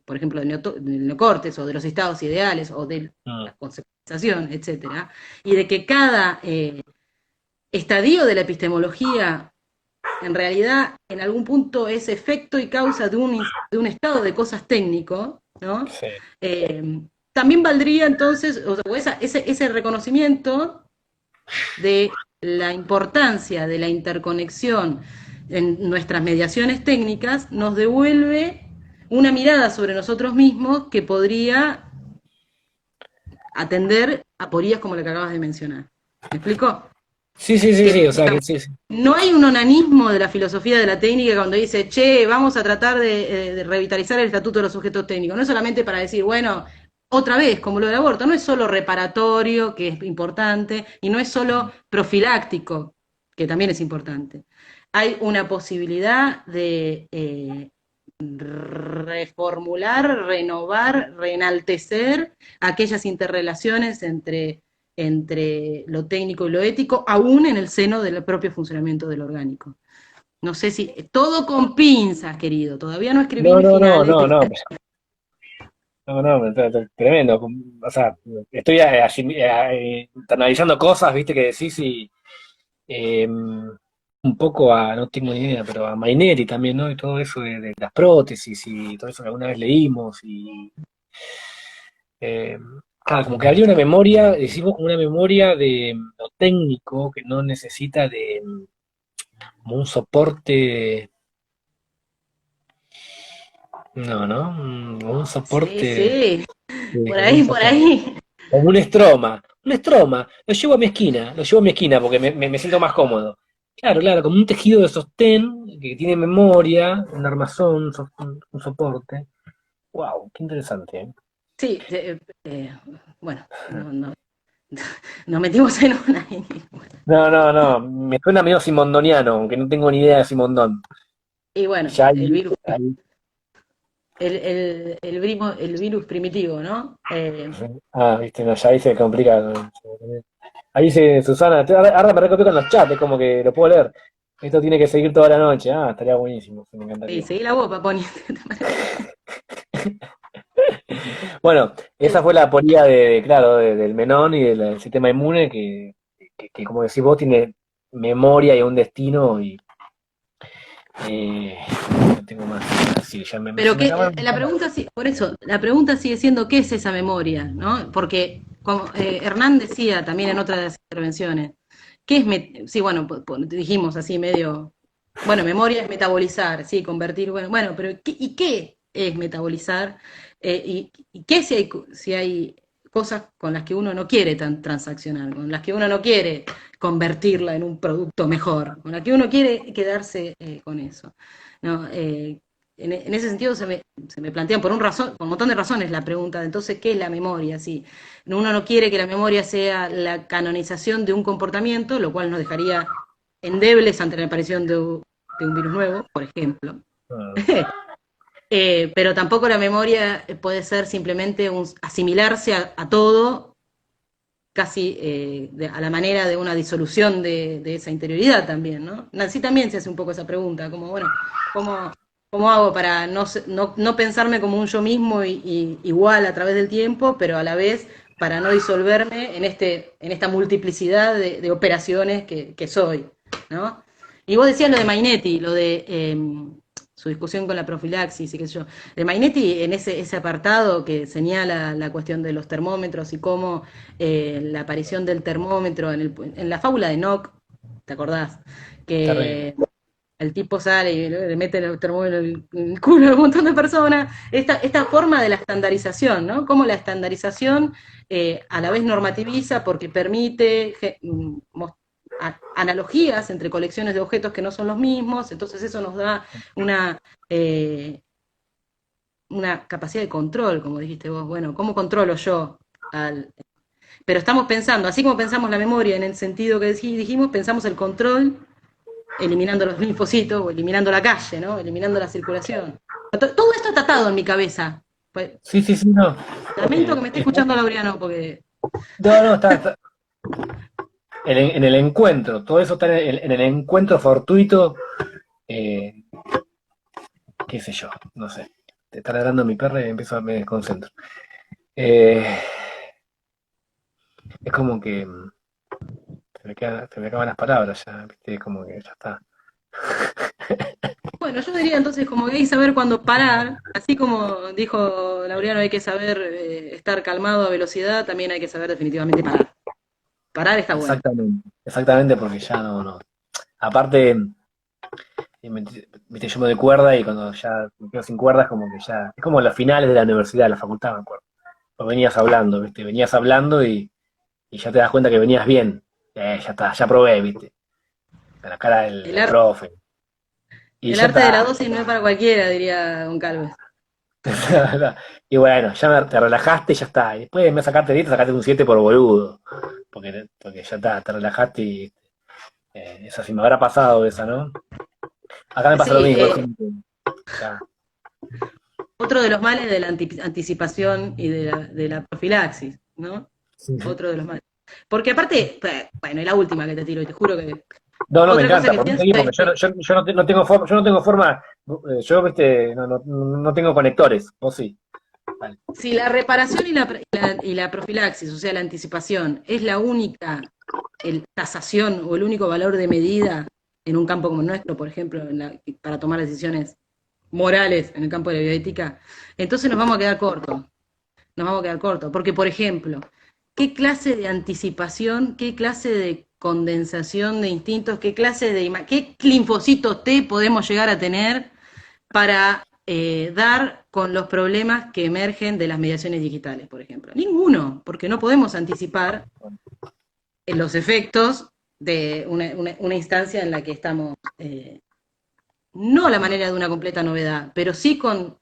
por ejemplo, del neocortes o de los estados ideales o de la conceptualización, etcétera, y de que cada estadio de la epistemología en realidad en algún punto es efecto y causa de un estado de cosas técnico, ¿no? Sí. También valdría entonces, ese reconocimiento de la importancia de la interconexión en nuestras mediaciones técnicas nos devuelve una mirada sobre nosotros mismos que podría atender aporías como la que acabas de mencionar. ¿Me explico? Sí, o sea que sí. No hay un onanismo de la filosofía de la técnica cuando dice, che, vamos a tratar de revitalizar el estatuto de los sujetos técnicos. No es solamente para decir, bueno, otra vez, como lo del aborto, no es solo reparatorio, que es importante, y no es solo profiláctico, que también es importante. Hay una posibilidad de reformular, renovar, reenaltecer aquellas interrelaciones entre lo técnico y lo ético, aún en el seno del propio funcionamiento del orgánico. No sé si... Todo con pinzas, querido. Todavía no escribí mi final. Tremendo. O sea, estoy analizando cosas, viste, que decís y un poco no tengo ni idea, pero a Maineri también, ¿no? Y todo eso de las prótesis y todo eso que alguna vez leímos y claro, como que habría una memoria, decimos como una memoria de lo técnico que no necesita de como un soporte. No, un soporte. Sí. Por ahí. Como un estroma. Lo llevo a mi esquina porque me siento más cómodo. Claro, como un tejido de sostén que tiene memoria, un armazón, un soporte. Wow, qué interesante, ¿eh? Sí, bueno, no, nos metimos en una... No, me suena medio simondoniano, aunque no tengo ni idea de Simondón. Y bueno, Ya el virus... El virus primitivo, ¿no? Viste, no, ya ahí se complica. Ahí dice Susana, ahora me recopió con los chats, es como que lo puedo leer. Esto tiene que seguir toda la noche. Estaría buenísimo, me encantaría. Sí, seguí la voz, Paponi. Bueno, esa fue la aponía claro, del Menón y del sistema inmune que, como decís vos, tiene memoria y un destino y eh, no tengo más. Sí, ya Pero se me que acabaron mis la palabras. pregunta, por eso, la pregunta sigue siendo ¿qué es esa memoria? ¿No? Porque como Hernán decía también en otra de las intervenciones, ¿qué es, sí, bueno, dijimos así medio, bueno, memoria es metabolizar, sí, convertir, bueno, pero ¿y qué es metabolizar? ¿Y qué si hay cosas con las que uno no quiere transaccionar, con las que uno no quiere convertirla en un producto mejor, con las que uno quiere quedarse con eso? ¿No? En ese sentido se me plantean por un montón de razones la pregunta de entonces, ¿qué es la memoria? Sí, uno no quiere que la memoria sea la canonización de un comportamiento, lo cual nos dejaría endebles ante la aparición de un virus nuevo, por ejemplo. Ah, Pero tampoco la memoria puede ser simplemente asimilarse a todo, casi a la manera de una disolución de esa interioridad también, ¿no? Así también se hace un poco esa pregunta, como, bueno, ¿cómo, cómo hago para no pensarme como un yo mismo igual a través del tiempo, pero a la vez para no disolverme en esta multiplicidad de operaciones que soy, ¿no? Y vos decías lo de Mainetti, lo de su discusión con la profilaxis y qué sé yo. De Mainetti, en ese apartado que señala la cuestión de los termómetros y cómo la aparición del termómetro en la fábula de Nock, ¿te acordás? terrible. Que el tipo sale y le mete el termómetro en el culo a un montón de personas. Esta forma de la estandarización, ¿no? Cómo la estandarización a la vez normativiza porque permite analogías entre colecciones de objetos que no son los mismos, entonces eso nos da una, eh, una capacidad de control, como dijiste vos. Bueno, ¿cómo controlo yo al, pero estamos pensando, así como pensamos la memoria en el sentido que dijimos, pensamos el control eliminando los linfocitos o eliminando la calle, ¿no? Eliminando la circulación. Todo esto está atado en mi cabeza. Pues, Sí, sí, sí, no. lamento que me esté Está, escuchando Laureano, porque no, no, está en el encuentro, todo eso está en el encuentro fortuito, eh, qué sé yo, no sé. Te está ladrando mi perro y me desconcentro. Eh, es como que se me acaban las palabras ya, ¿viste? Como que ya está. bueno, yo diría entonces como que hay que saber cuándo parar, así como dijo Laureano, hay que saber estar calmado a velocidad, también hay que saber definitivamente parar. Parar está bueno. Exactamente, exactamente porque ya no, no. Aparte, viste, yo me doy cuerda y cuando ya me quedo sin cuerdas, como que ya. Es como los finales de la universidad, de la facultad, me acuerdo. Lo venías hablando, viste, venías hablando y ya te das cuenta que venías bien. Ya está, ya probé, viste. A la cara El, del ar- profe. Y el ya arte de la está. dosis no es para cualquiera, diría Don Calves. Y bueno, ya te relajaste y ya está. Y después me sacaste 10, sacaste un 7 por boludo. Porque ya está, te relajaste y esa sí me habrá pasado esa, ¿no? Acá me pasa lo Sí, mismo, es como que ya. otro de los males de la anticipación y de la profilaxis, ¿no? Sí, sí. Otro de los males. Porque aparte, bueno, y la última que te tiro, y te juro que No, no, me otra cosa encanta, que por mí pienso seguí, es porque que no tengo forma, yo, viste, no tengo conectores, vos sí. Vale. si la reparación y la profilaxis, o sea, la anticipación, es la única tasación o el único valor de medida en un campo como el nuestro, por ejemplo, para tomar decisiones morales en el campo de la bioética, entonces nos vamos a quedar cortos. Nos vamos a quedar cortos. Porque, por ejemplo, ¿qué clase de anticipación, qué clase de condensación de instintos, qué linfocitos T podemos llegar a tener para dar con los problemas que emergen de las mediaciones digitales, por ejemplo? Ninguno, porque no podemos anticipar los efectos de una instancia en la que estamos, no a la manera de una completa novedad, pero sí con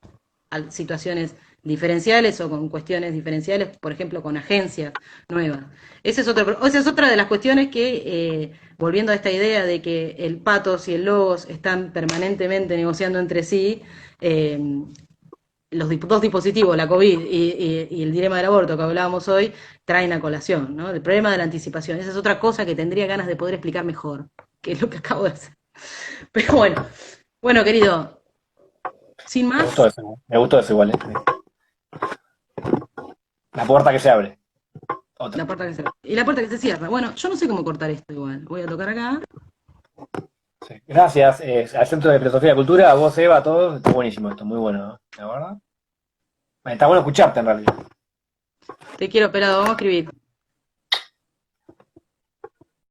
situaciones diferenciales o con cuestiones diferenciales, por ejemplo, con agencias nuevas. Esa es otra de las cuestiones que, volviendo a esta idea de que el patos y el logos están permanentemente negociando entre sí, eh, los dos dispositivos, la COVID y el dilema del aborto que hablábamos hoy, traen a colación, ¿no? El problema de la anticipación. Esa es otra cosa que tendría ganas de poder explicar mejor, que es lo que acabo de hacer. Pero bueno, querido, sin más, Me gustó eso igual, La puerta que se abre. Otra. La puerta que se... Y la puerta que se cierra. Bueno, yo no sé cómo cortar esto igual. Voy a tocar acá. Sí. Gracias al Centro de Filosofía y Cultura, a vos, Eva, a todos. Está buenísimo esto, muy bueno, ¿no? La verdad. Está bueno escucharte en realidad. Te quiero, pelado. Vamos a escribir.